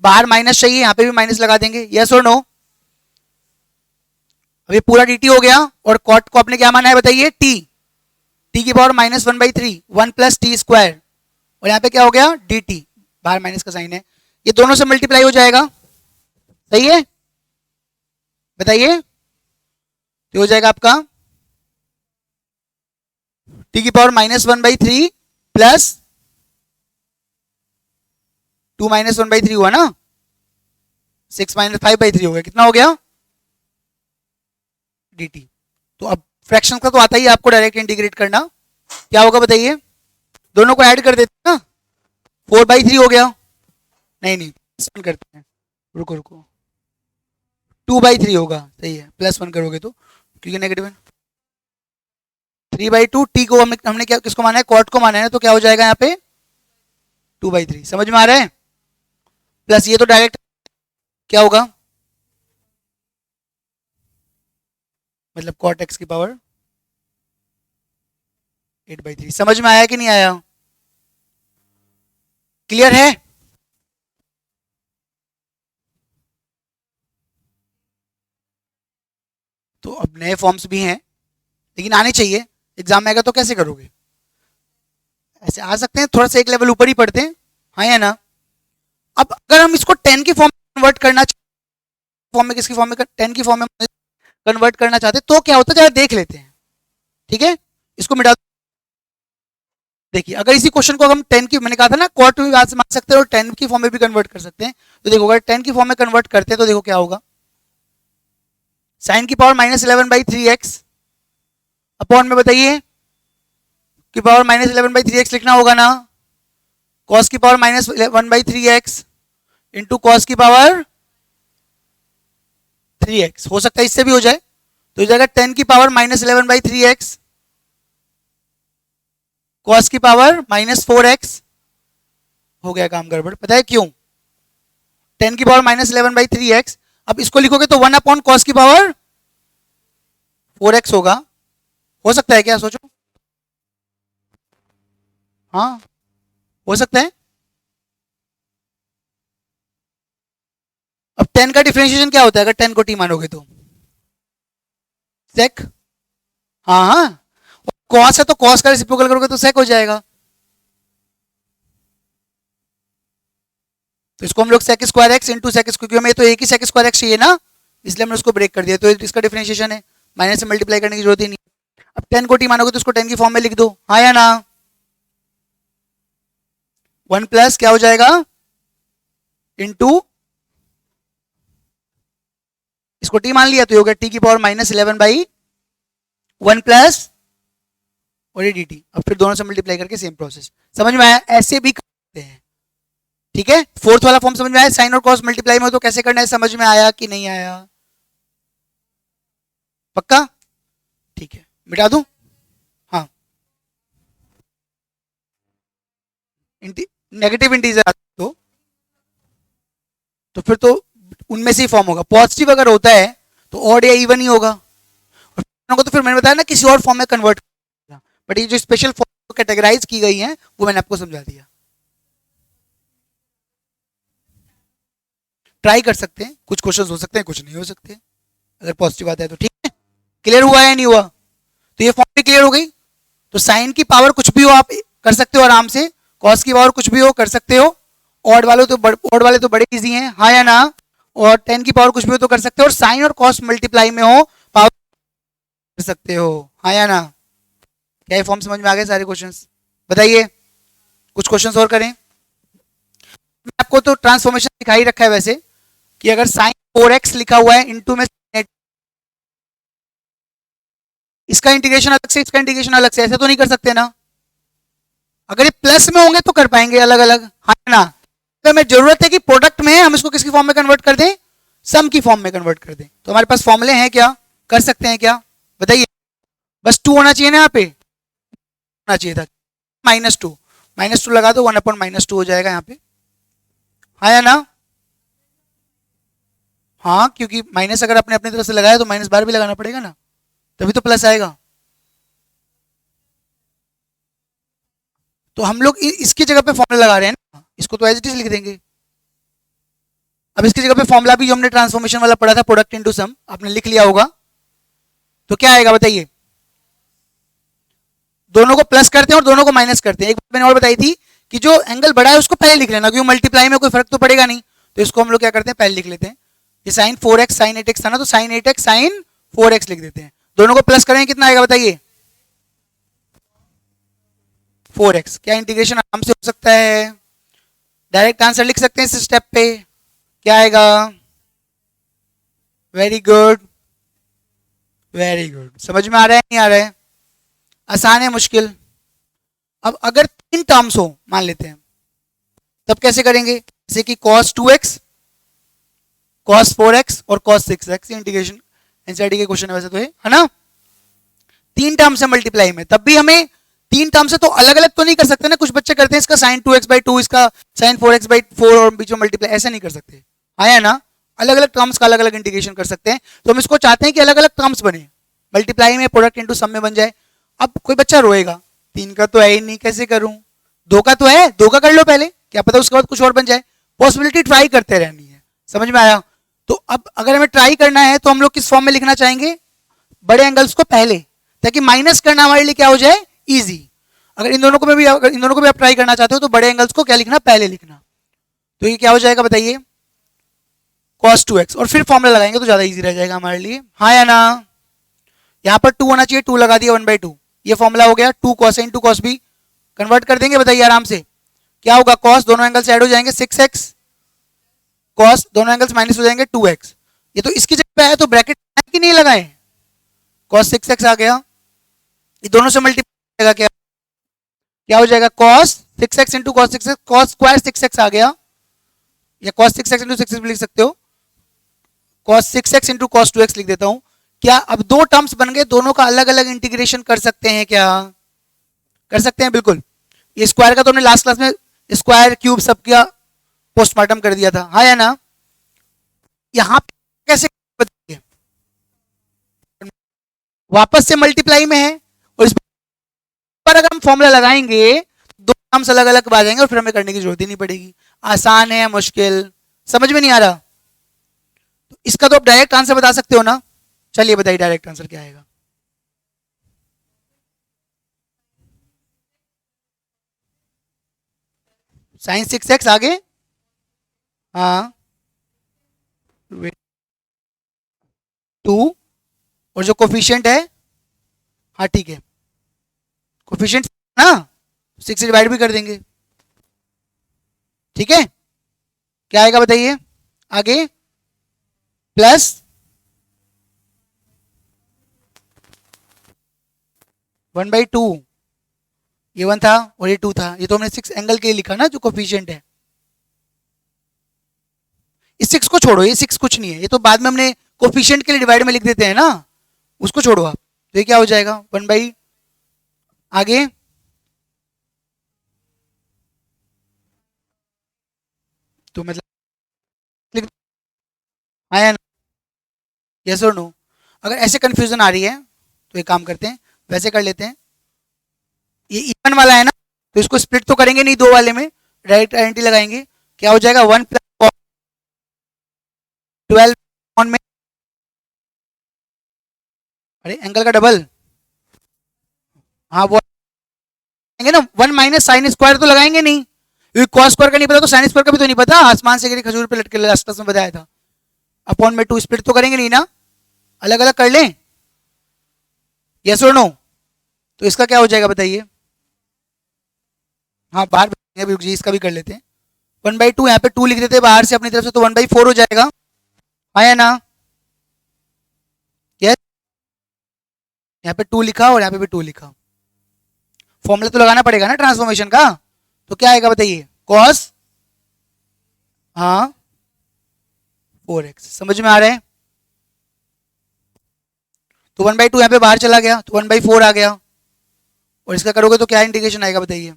बाहर माइनस चाहिए, यहाँ पे भी माइनस लगा देंगे, यस और नो? अभी पूरा dt हो गया, और कॉट को आपने क्या माना है बताइए? t। टी की पावर -1/3 1 प्लस टी स्क्वायर, और यहाँ पे क्या हो गया डी टी, बाहर माइनस का साइन है, ये दोनों से मल्टीप्लाई हो जाएगा, सही है, बताइए, तो हो जाएगा आपका टी की पावर -1/3 प्लस 2 -1/3 हुआ ना, 6 - 5/3 हो गया, कितना हो गया dt। तो अब फ्रैक्शन का तो आता ही है आपको डायरेक्ट इंटीग्रेट करना, क्या होगा बताइए, दोनों को ऐड कर देते हैं ना, 4/3 हो गया, नहीं नहीं प्लस 1 करते हैं, रुको रुको 2/3 होगा, सही है, +1 करोगे तो, क्योंकि नेगेटिव है, 3/2 टी को हमने क्या किसको माना है, कॉट को माना है, तो क्या हो जाएगा यहाँ पे 2/3, समझ में आ रहा है, प्लस ये तो डायरेक्ट क्या होगा, मतलब कॉट एक्स की पावर 8/3, समझ में आया कि नहीं आया, क्लियर है, तो अब नए फॉर्म्स भी हैं, लेकिन आने चाहिए, एग्जाम में आएगा तो कैसे करोगे, ऐसे आ सकते हैं, थोड़ा सा एक लेवल ऊपर ही पढ़ते हैं, हाँ या ना। अब अगर हम इसको 10 की फॉर्म में कन्वर्ट करना फॉर्म में, किसकी फॉर्म में, 10 की फॉर्म में कन्वर्ट करना चाहते तो क्या होता है, जरा देख लेते हैं, ठीक है, इसको मिटा, देखिए अगर इसी क्वेश्चन को हम 10 की, मैंने कहा था ना क्वार्ट भी मान सकते हैं और 10 की फॉर्म में भी कन्वर्ट कर सकते हैं, तो देखो अगर 10 की फॉर्म में कन्वर्ट करते हैं तो देखो क्या होगा, साइन की पावर -11/3x अपॉन में बताइए की पावर -11/3x लिखना होगा ना, कॉस की पावर -1/3x इंटू कॉस की पावर 3x, हो सकता है इससे भी हो जाए, तो हो जाएगा 10 की पावर -11/3x कॉस की पावर -4x, हो गया काम गड़बड़, पता है क्यों, 10 की पावर -11/3x, अब इसको लिखोगे तो 1 अपॉन कॉस की पावर 4x होगा, हो सकता है क्या, सोचो, हाँ हो सकता है, अब 10 का डिफरेंशिएशन क्या होता है, अगर 10 को टी मानोगे तो सेक, हाँ हाँ, कॉस है तो कॉस का रेसिप्रोकल करोगे तो सेक हो जाएगा, तो इसको हम लोग sec square x into sec square, क्योंकि हमें तो एक ही सेक स्क्वायर एक्स चाहिए ना, इसलिए हमने उसको ब्रेक कर दिया, तो इसका डिफरेंशिएशन है, माइनस से मल्टीप्लाई करने की जरूरत ही नहीं, अब 10 को टी मानोगे तो उसको 10 की फॉर्म में लिख दो, हाँ या ना, 1 प्लस क्या हो जाएगा इंटू, इसको टी मान लिया तो ये हो गया टी की पावर -11/1 प्लस और ये dt, अब फिर दोनों से मल्टीप्लाई करके सेम प्रोसेस, समझ में आया, ऐसे भी करते हैं, ठीक है, फोर्थ वाला फॉर्म समझ में आया, साइन और कॉस मल्टीप्लाई में हो तो कैसे करना है, समझ में आया कि नहीं आया, पक्का, ठीक है, मिटा दूं, हाँ, नेगेटिव इंटीजर तो फिर तो उनमें से ही फॉर्म होगा, पॉजिटिव अगर होता है तो ऑड या इवन ही होगा, और तो फिर मैंने बताया ना किसी और फॉर्म में कन्वर्ट करना, बट ये जो स्पेशल फॉर्म कैटेगराइज की गई हैं वो मैंने आपको समझा दिया, ट्राई कर सकते हैं, कुछ क्वेश्चंस हो सकते हैं कुछ नहीं हो सकते, अगर पॉजिटिव आता है तो ठीक है, क्लियर हुआ या नहीं हुआ, तो ये फॉर्म भी क्लियर हो गई, तो साइन की पावर कुछ भी हो आप कर सकते हो आराम से, कॉस की पावर कुछ भी हो कर सकते हो, ऑड वाले तो बड़े इजी हैं, हाँ या ना, और 10 की पावर कुछ भी हो तो कर सकते हो, और साइन और कॉस मल्टीप्लाई में हो पावर कर सकते हो, हाँ या ना, क्या ये फॉर्म समझ में आ गए सारे क्वेश्चंस, बताइए, कुछ क्वेश्चंस और करें, मैं आपको तो ट्रांसफॉर्मेशन दिखाई रखा है वैसे, कि अगर साइन 4x लिखा हुआ है इंटू में इसका इंटीग्रेशन अलग से इसका इंटीग्रेशन अलग से, ऐसे तो नहीं कर सकते ना, अगर ये प्लस में होंगे तो कर पाएंगे अलग अलग, हाँ ना, तो हमें जरूरत है कि प्रोडक्ट में हम इसको किसकी फॉर्म में कन्वर्ट कर दें, सम की फॉर्म में कन्वर्ट कर दें, तो हमारे पास फॉर्मूले हैं क्या, कर सकते हैं क्या, बताइए, बस 2 होना चाहिए ना, यहाँ पे होना चाहिए था, -2 लगा दो, 1 अपॉन -2 हो जाएगा यहाँ पे, हाँ या ना, हाँ क्योंकि माइनस अगर आपने अपनी तरफ से लगाया तो माइनस बार भी लगाना पड़ेगा ना, तभी तो प्लस आएगा, तो हम लोग इसकी जगह पे फॉर्मूला लगा रहे हैं ना, इसको तो एज इट इज लिख देंगे, अब इसकी जगह पे फॉर्मूला भी जो हमने ट्रांसफॉर्मेशन वाला पढ़ा था प्रोडक्ट इनटू सम आपने लिख लिया होगा, तो क्या आएगा बताइए, दोनों को प्लस करते हैं और दोनों को माइनस करते हैं। एक बात मैंने और बताई थी कि जो एंगल बड़ा है उसको पहले लिख लेना, क्योंकि मल्टीप्लाई में कोई फर्क तो पड़ेगा नहीं, तो इसको हम लोग क्या करते हैं पहले लिख लेते हैं। ये साइन 4x साइन 8x था ना, तो साइन 8x साइन 4x लिख देते हैं। दोनों को प्लस करेंगे कितना आएगा बताइए? 4x। क्या इंटीग्रेशन आराम से हो सकता है? डायरेक्ट आंसर लिख सकते हैं इस स्टेप पे। क्या आएगा? Very good, very good. समझ में आ रहा है नहीं आ रहा है? आसान है मुश्किल? अब अगर 3 टर्म्स हो मान लेते हैं, तब कैसे करेंगे? जैसे कि cos 2x, cos 4x और cos 6x। इंटीग्रेशन एनसीईआरटी के क्वेश्चन है वैसे तो है ना। 3 टर्म से मल्टीप्लाई में, तब भी हमें 3 टर्म से तो अलग अलग तो नहीं कर सकते ना। कुछ बच्चे करते हैं इसका sin 2x/2, इसका sin 4x/4 और बीच में मल्टीप्लाई, ऐसा नहीं कर सकते। आया ना? अलग अलग टर्म्स का अलग अलग इंटीग्रेशन कर सकते हैं। तो हम इसको चाहते हैं कि अलग अलग टर्म्स बने, मल्टीप्लाई में प्रोडक्ट इंटू सम में बन जाए। अब कोई बच्चा रोएगा 3 का तो है ही नहीं, कैसे करूं? 2 का तो है, 2 का कर लो पहले, क्या पता उसके बाद कुछ और बन जाए। पॉसिबिलिटी ट्राई करते रहनी है। समझ में आया? तो अब अगर हमें ट्राई करना है तो हम लोग किस फॉर्म में लिखना चाहेंगे? बड़े एंगल्स को पहले, ताकि माइनस करना हमारे लिए क्या हो जाए? इजी। अगर इन दोनों को भी आप ट्राई करना चाहते हो तो बड़े एंगल्स को क्या लिखना? पहले लिखना। तो ये क्या हो जाएगा बताइए? cos 2x, और फिर फॉर्मूला लगाएंगे तो ज्यादा इजी रह जाएगा हमारे लिए। हाँ या ना? यहां पर 2 होना चाहिए, 2 लगा दिया 1/2। ये फॉर्मूला हो गया 2 cos a into cos b। Convert कर देंगे बताइए आराम से। क्या होगा? cos दोनों एंगल से ऐड हो जाएंगे 6x, cos दोनों एंगल्स माइनस हो जाएंगे 2x। ये तो इसकी जगह पे है तो ब्रैकेट की नहीं लगाए, cos 6x आ गया। ये दोनों से मल्टीप्लाई क्या क्या हो जाएगा? cos 6x into cos 6x, cos square 6x आ गया, या cos 6x into 6x भी लिख सकते हो। cos 6x into cos 2x लिख देता हूं। क्या अब 2 टर्म्स बन गए, दोनों का अलग अलग इंटीग्रेशन कर सकते हैं क्या? कर सकते हैं बिल्कुल। ये स्क्वायर का तो हमने लास्ट क्लास में स्क्वायर क्यूब सब का पोस्टमार्टम कर दिया था। हाँ या ना? यहां कैसे बताइए? वापस से मल्टीप्लाई में है, और इस पर अगर हम फॉर्मूला लगाएंगे 2 टर्म्स अलग अलग आ जाएंगे और फिर हमें करने की जरूरत ही नहीं पड़ेगी। आसान है मुश्किल? समझ में नहीं आ रहा? तो इसका तो आप डायरेक्ट आंसर बता सकते हो ना। चलिए बताइए डायरेक्ट आंसर क्या आएगा? साइन 6x आगे, हाँ 2, और जो कोफिशिएंट है, हाँ ठीक है, कोफिशिएंट ना 6 से डिवाइड भी कर देंगे। ठीक है, क्या आएगा बताइए आगे? प्लस 1/2, ये 1 था और ये 2 था। ये तो हमने 6 एंगल के लिए लिखा ना, जो कोफिशिएंट है। इस 6 को छोड़ो, ये 6 कुछ नहीं है, ये तो बाद में हमने कोफिशिएंट के लिए डिवाइड में लिख देते हैं ना, उसको छोड़ो आप। तो ये क्या हो जाएगा? 1 आगे तो मतलब आया ना? यस और नो? अगर ऐसे कंफ्यूजन आ रही है तो एक काम करते हैं, वैसे कर लेते हैं। ये इवन वाला है ना, तो इसको स्प्लिट तो करेंगे नहीं 2 वाले में, डायरेक्ट आइडेंटिटी लगाएंगे। क्या हो जाएगा? 1 + 12 ऑन में, अरे एंगल का डबल, हाँ वो ना 1 माइनस साइन स्क्वायर तो लगाएंगे नहीं, क्योंकि कॉस स्क्वायर का नहीं पता तो साइन स्क्वायर का भी तो नहीं पता। आसमान से गिरी खजूर पे लटके, लास्ट क्लास में बताया था। अपॉन में 2 स्प्लिट तो करेंगे नहीं ना, अलग अलग कर लें। यस और नो? तो इसका क्या हो जाएगा बताइए? हाँ बाहर रुक जाइए, इसका भी कर लेते हैं। 1/2 यहाँ पे 2 लिख देते हैं बाहर से अपनी तरफ से, तो 1/4 हो जाएगा। हाँ या ना? यस, यहाँ पे 2 लिखा और यहाँ पे भी 2 लिखा। फॉर्मूला तो लगाना पड़ेगा ना ट्रांसफॉर्मेशन का। तो क्या आएगा बताइए? कॉस, हाँ 4x। समझ में आ रहा है? तो 1/2 यहाँ पे बाहर चला गया तो 1/4 आ गया, और इसका करोगे तो क्या इंटीग्रेशन आएगा बताइए?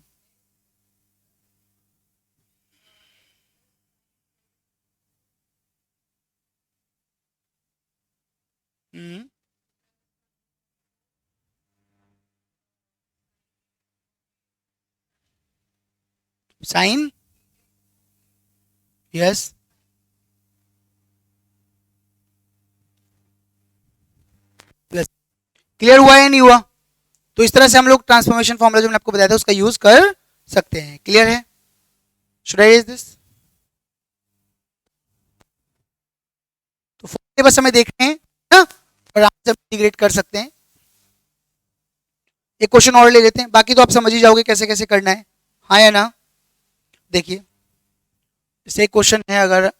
Sign, yes, plus. क्लियर हुआ या नहीं हुआ? तो इस तरह से हम लोग ट्रांसफॉर्मेशन फॉर्मूला जो मैंने आपको बताया था उसका यूज कर सकते हैं। क्लियर है? Should I raise this? तो फॉर्मूले बस हमें देखने हैं ना, और आंसर इंटीग्रेट कर सकते हैं। एक क्वेश्चन और ले लेते हैं, बाकी तो आप समझ ही जाओगे कैसे कैसे करना है, हाँ या ना। देखिए जैसे एक क्वेश्चन है, अगर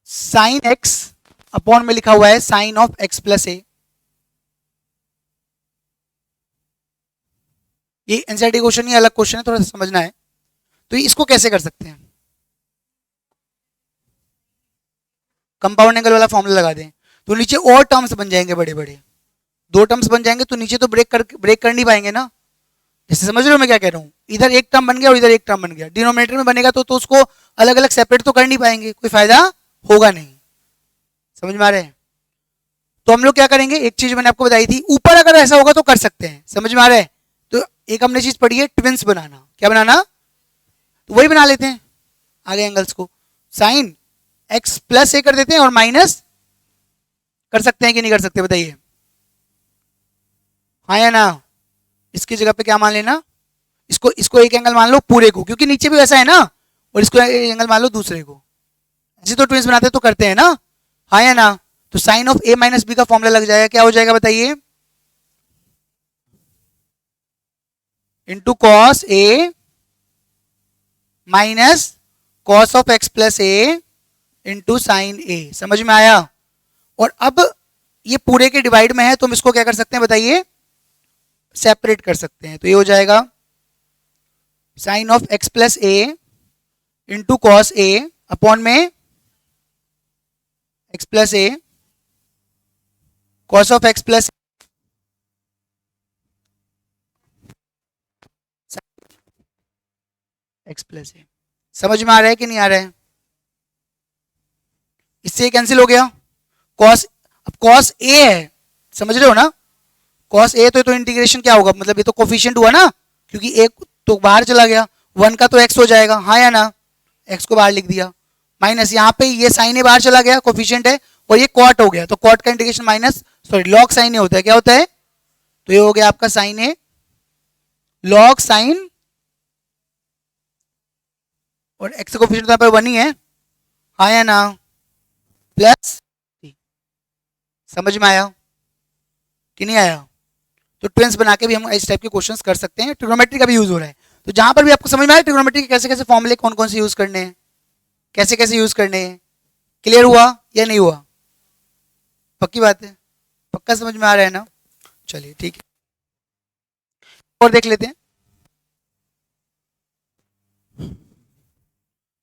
साइन एक्स अपॉन में लिखा हुआ है साइन ऑफ एक्स प्लस ए, ये एनसीईआरटी क्वेश्चन ही अलग क्वेश्चन है, थोड़ा सा समझना है। तो इसको कैसे कर सकते हैं? कंपाउंड एंगल वाला फॉर्मूला लगा दें तो नीचे और टर्म्स बन जाएंगे, बड़े बड़े दो टर्म्स बन जाएंगे, तो नीचे तो ब्रेक कर नहीं पाएंगे ना। जैसे समझ रहे हो मैं क्या कह रहा हूँ? इधर एक टर्म बन गया और इधर एक टर्म बन गया, डिनोमिनेटर में बनेगा तो उसको अलग अलग सेपरेट तो कर नहीं पाएंगे, कोई फायदा होगा नहीं। समझ में आ रहा है? तो हम लोग क्या करेंगे, एक चीज मैंने आपको बताई थी, ऊपर अगर ऐसा होगा तो कर सकते हैं। समझ में आ रहा है? तो एक हमने चीज पढ़ी है ट्विंस बनाना, क्या बनाना? तो वही बना लेते हैं आगे एंगल्स को, साइन एक्स प्लस ए कर देते हैं और माइनस कर सकते हैं कि नहीं कर सकते, बताइए हाँ या ना। इसकी जगह पे क्या मान लेना, इसको इसको एक एंगल मान लो पूरे को, क्योंकि नीचे भी वैसा है ना, और इसको एक एंगल मान लो दूसरे को। ऐसे तो ट्विंस बनाते तो करते हैं ना, हाँ या ना। तो sine of A minus B का फॉर्मूला लग जाएगा, क्या हो जाएगा बताइए? Into cos A minus cos of x plus A into sine A. समझ में आया? और अब ये पूरे के डिवाइड में है तो हम इसको क्या कर सकते हैं बताइए? सेपरेट कर सकते हैं। तो ये हो जाएगा sine of x plus A into cos A upon में x plus A cos of x plus x plus A. समझ में आ रहा है कि नहीं आ रहा है? इससे कैंसिल हो गया कॉस, अब कॉस ए है, समझ रहे हो ना? कॉस ए तो इंटीग्रेशन क्या होगा, मतलब ये तो कोफिशिएंट हुआ ना, क्योंकि एक तो बाहर चला गया, वन का तो एक्स हो जाएगा, हाँ या ना। एक्स को बाहर लिख दिया, माइनस यहाँ पे ये साइन ए बाहर चला गया, कोफिशिएंट है, और ये कॉट हो गया, तो कॉट का integration minus sorry log sine A होता है, क्या होता है? तो ये हो गया आपका साइन ए लॉग साइन, और एक्स कोफिशिएंट यहाँ पर वन ही है, हाँ या ना, प्लस। समझ में आया कि नहीं आया? तो ट्विंस बना के भी हम इस टाइप के क्वेश्चंस कर सकते हैं, ट्रिग्नोमेट्री का भी यूज हो रहा है। तो जहां पर भी आपको समझ में आया ट्रिग्नोमेट्री के कैसे कैसे फॉर्मूले कौन कौन से यूज करने हैं, कैसे कैसे यूज करने हैं, क्लियर हुआ या नहीं हुआ? पक्की बात है, पक्का समझ में आ रहा है ना? चलिए ठीक है, और देख लेते हैं।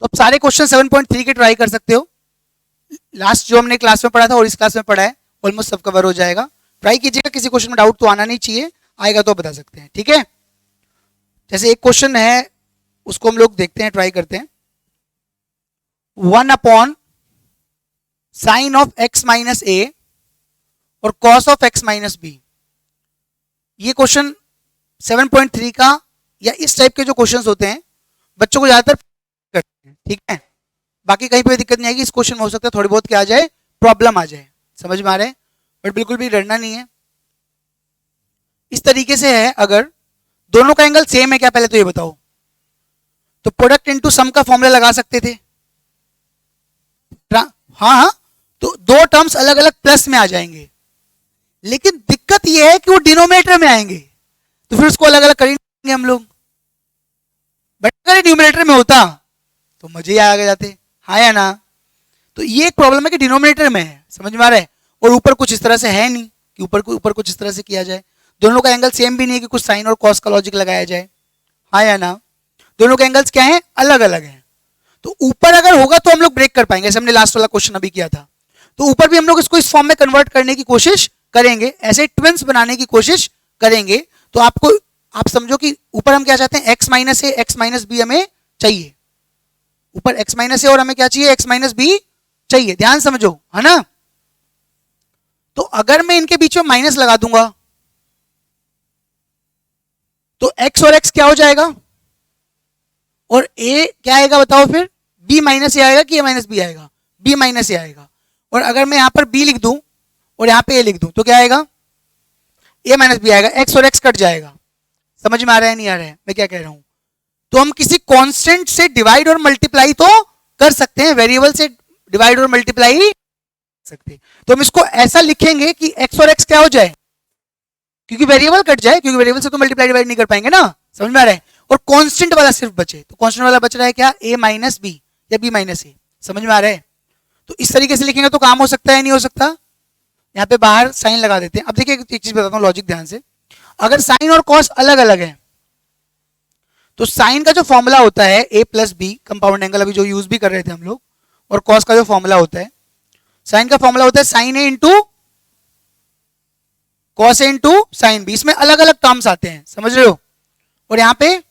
तो अब सारे क्वेश्चन 7.3 के ट्राई कर सकते हो, लास्ट जो हमने क्लास में पढ़ा था और इस क्लास में पढ़ा है ऑलमोस्ट सब कवर हो जाएगा। ट्राई कीजिएगा, किसी क्वेश्चन में डाउट तो आना नहीं चाहिए, आएगा तो बता सकते हैं, ठीक है? जैसे एक क्वेश्चन है उसको हम लोग देखते हैं, ट्राई करते हैं। 1 upon sine of x minus A और cos of x minus B, ये क्वेश्चन 7.3 का या इस टाइप के जो क्वेश्चंस होते हैं बच्चों को ज्यादातर करते हैं, ठीक है? बाकी कहीं पे दिक्कत नहीं आएगी, इस क्वेश्चन में हो सकता है थोड़ी बहुत क्या आ जाए, प्रॉब्लम आ जाए। समझ में आ रहा है? बट बिल्कुल भी डरना नहीं है। इस तरीके से है, अगर दोनों का एंगल सेम है क्या, पहले तो ये बताओ, तो प्रोडक्ट इनटू सम का फॉर्मूला लगा सकते थे, हाँ हाँ, तो दो टर्म्स अलग अलग प्लस में आ जाएंगे, लेकिन दिक्कत ये है कि वो डिनोमिनेटर में आएंगे, तो फिर उसको अलग अलग करेंगे हम लोग। बट अगर न्यूमिनेटर में होता तो मजे ही आ जाते, हाँ या ना? तो ये एक प्रॉब्लम है कि डिनोमिनेटर में है, समझ में आ रहा है? और ऊपर कुछ इस तरह से है नहीं कि ऊपर कुछ इस तरह से किया जाए, दोनों का एंगल सेम भी नहीं है कि कुछ साइन और कॉस का लॉजिक लगाया जाए, हाँ या ना? दोनों के एंगल्स क्या हैं, अलग अलग हैं। तो ऊपर अगर होगा तो हम लोग ब्रेक कर पाएंगे, जैसे हमने लास्ट वाला क्वेश्चन अभी किया था। तो ऊपर भी हम लोग इसको इस फॉर्म में कन्वर्ट करने की कोशिश करेंगे, ऐसे ट्विंस बनाने की कोशिश करेंगे। तो आपको आप समझो कि ऊपर हम क्या चाहते हैं, एक्स माइनस ए एक्स माइनस बी हमें चाहिए, ऊपर एक्स माइनस ए और हमें क्या चाहिए, एक्स माइनस बी चाहिए, ध्यान समझो, है ना? तो अगर मैं इनके बीच में माइनस लगा दूंगा तो एक्स और एक्स क्या हो जाएगा, और ए क्या आएगा बताओ फिर, बी माइनस ए आएगा कि ए माइनस बी आएगा? b माइनस ए आएगा। और अगर मैं यहाँ पर b लिख दूं और यहाँ पे a लिख दूं तो क्या आएगा, a माइनस बी आएगा, x और x कट जाएगा। समझ में आ रहा है नहीं आ रहा है मैं क्या कह रहा हूं? तो हम किसी कांस्टेंट से डिवाइड और मल्टीप्लाई तो कर सकते हैं, वेरिएबल से डिवाइड और मल्टीप्लाई सकते हैं। तो हम इसको ऐसा लिखेंगे कि x और x क्या हो जाए, क्योंकि वेरिएबल कट जाए, क्योंकि वेरिएबल से तो मल्टीप्लाई डिवाइड नहीं कर पाएंगे ना। समझ में आ रहा है? और कांस्टेंट वाला सिर्फ बचे, तो कांस्टेंट वाला बच रहा है क्या, a माइनस बी या b माइनस ए। समझ में आ रहा है? तो इस तरीके से लिखेंगे तो काम हो सकता है नहीं हो सकता? यहाँ पे बाहर साइन लगा देते हैं। अब देखिए एक चीज बताता हूँ लॉजिक ध्यान से, अगर साइन और कॉस अलग अलग है तो साइन का जो फॉर्मूला होता है a plus B, compound angle अभी जो यूज भी कर रहे थे हम लोग, और कॉस का जो फॉर्मूला होता है, साइन का फॉर्मूला होता है साइन ए इंटू कॉस ए इंटू साइन बी। इसमें अलग अलग टर्म्स आते हैं, समझ रहे हो? और यहाँ पे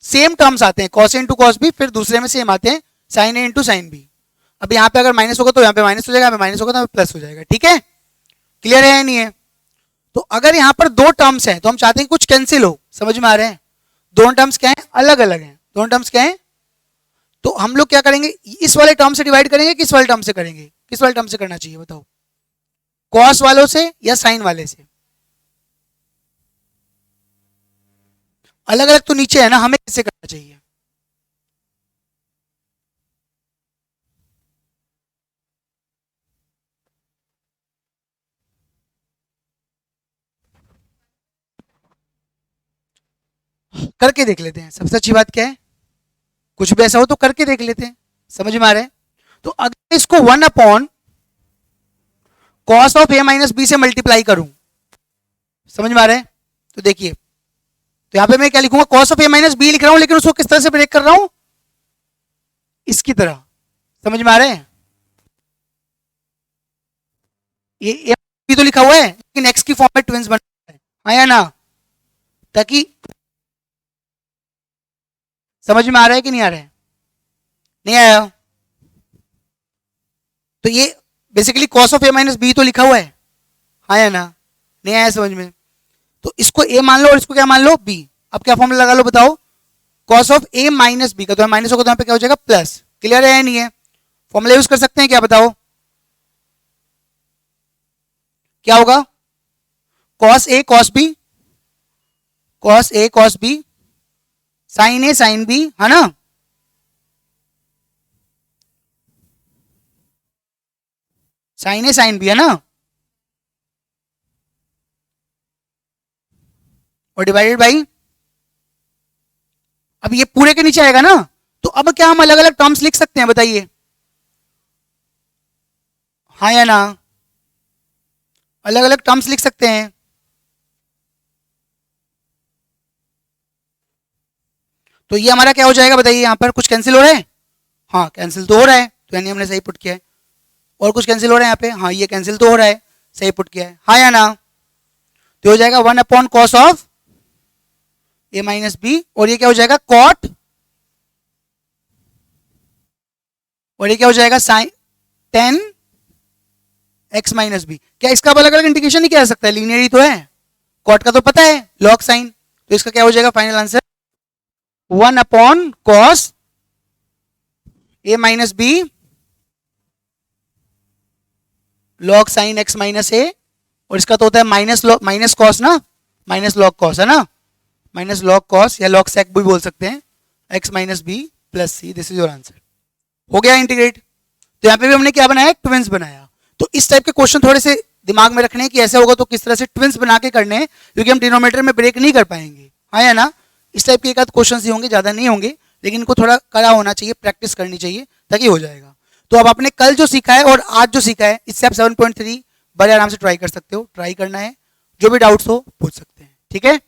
सेम टर्म्स आते हैं, cos A into cos B, फिर दूसरे में सेम आते हैं साइन ए इंटू साइन बी। अब यहाँ पे अगर माइनस होगा तो यहाँ पे माइनस हो जाएगा, यहाँ पे माइनस होगा तो यहाँ पे प्लस हो जाएगा। ठीक है, क्लियर है या नहीं है? तो अगर यहाँ पर दो टर्म्स हैं तो हम चाहते हैं कुछ कैंसिल हो। समझ में आ रहे हैं? दोनों टर्म्स क्या है, अलग अलग हैं। दोनों टर्म्स क्या है, तो हम लोग क्या करेंगे, इस वाले टर्म से डिवाइड करेंगे, किस वाले टर्म से करेंगे, किस वाले टर्म से करना चाहिए बताओ, कॉस वालों से या साइन वाले से? अलग अलग तो नीचे है ना, हमें किससे करना चाहिए? करके देख लेते हैं। सबसे अच्छी बात क्या है, कुछ भी ऐसा हो तो करके देख लेते हैं। समझ में आ रहा है? तो अगर इसको 1 upon cos of A minus B से मल्टीप्लाई करूं, समझ में आ रहा है? तो देखिए, तो यहां पे मैं क्या लिखूंगा, cos of A minus B लिख रहा हूं, लेकिन उसको किस तरह से ब्रेक कर रहा हूं, इसकी तरह। समझ में आ रहा है? ये ए बी तो लिखा हुआ है लेकिन एक्स की फॉर्म में ट्विंस बन रहा है, हाँ या ना? ताकि समझ में आ रहा है कि नहीं आ रहा है? नहीं आया? तो ये basically cos of A minus B तो लिखा हुआ है, हाँ या ना? नहीं आया समझ में? तो इसको ए मान लो और इसको क्या मान लो, बी। अब क्या फॉर्मूला लगा लो बताओ, cos of A minus B का, तो माइनस होगा तो यहाँ पे क्या हो जाएगा, प्लस। क्लियर है या नहीं है? फॉर्मूला यूज कर सकते हैं क्या बताओ, क्या होगा, cos A cos B, cos A cos B, sign A sine B, है ना? साइन ए साइन बी, है ना? और डिवाइडेड बाई, अब ये पूरे के नीचे आएगा ना, तो अब क्या हम अलग अलग टर्म्स लिख सकते हैं बताइए, हाँ या ना? अलग अलग टर्म्स लिख सकते हैं। तो ये हमारा क्या हो जाएगा बताइए, यहां पर कुछ कैंसिल हो रहा है, हाँ कैंसिल तो हो रहा है, तो यानी हमने सही पुट किया है। और कुछ कैंसिल हो रहा है यहाँ पे, हाँ ये कैंसिल तो हो रहा है, सही पुट किया है, हाँ या ना? तो हो जाएगा 1 upon cos of A minus B, और ये क्या हो जाएगा, कॉट, और ये क्या हो जाएगा, sine tan x minus B. क्या इसका अलग अलग इंडिकेशन नहीं किया जा सकता है, लीनियर ही तो है, कॉट का तो पता है लॉग साइन, तो इसका क्या हो जाएगा final answer, 1 upon cos A minus B log sine x minus A, और इसका तो होता है माइनस कॉस ना, माइनस लॉग कॉस, है ना? माइनस लॉग कॉस या लॉग सेक भी बोल सकते हैं, x minus B plus C, this is your answer. हो गया इंटीग्रेट। तो यहाँ पे भी हमने क्या बनाया, ट्विंस बनाया। तो इस टाइप के क्वेश्चन थोड़े से दिमाग में रखने हैं कि ऐसे होगा तो किस तरह से ट्विंस बना के करने हैं, क्योंकि हम डिनोमिनेटर में ब्रेक नहीं कर पाएंगे, हाँ या ना? इस टाइप के एक आध क्वेश्चन ही होंगे, ज्यादा नहीं होंगे, लेकिन इनको थोड़ा कड़ा होना चाहिए, प्रैक्टिस करनी चाहिए, ताकि हो जाएगा। तो अब आपने कल जो सीखा है और आज जो सीखा है, इससे आप 7.3 बड़े आराम से ट्राई कर सकते हो। ट्राई करना है, जो भी डाउट्स हो पूछ सकते हैं, ठीक है?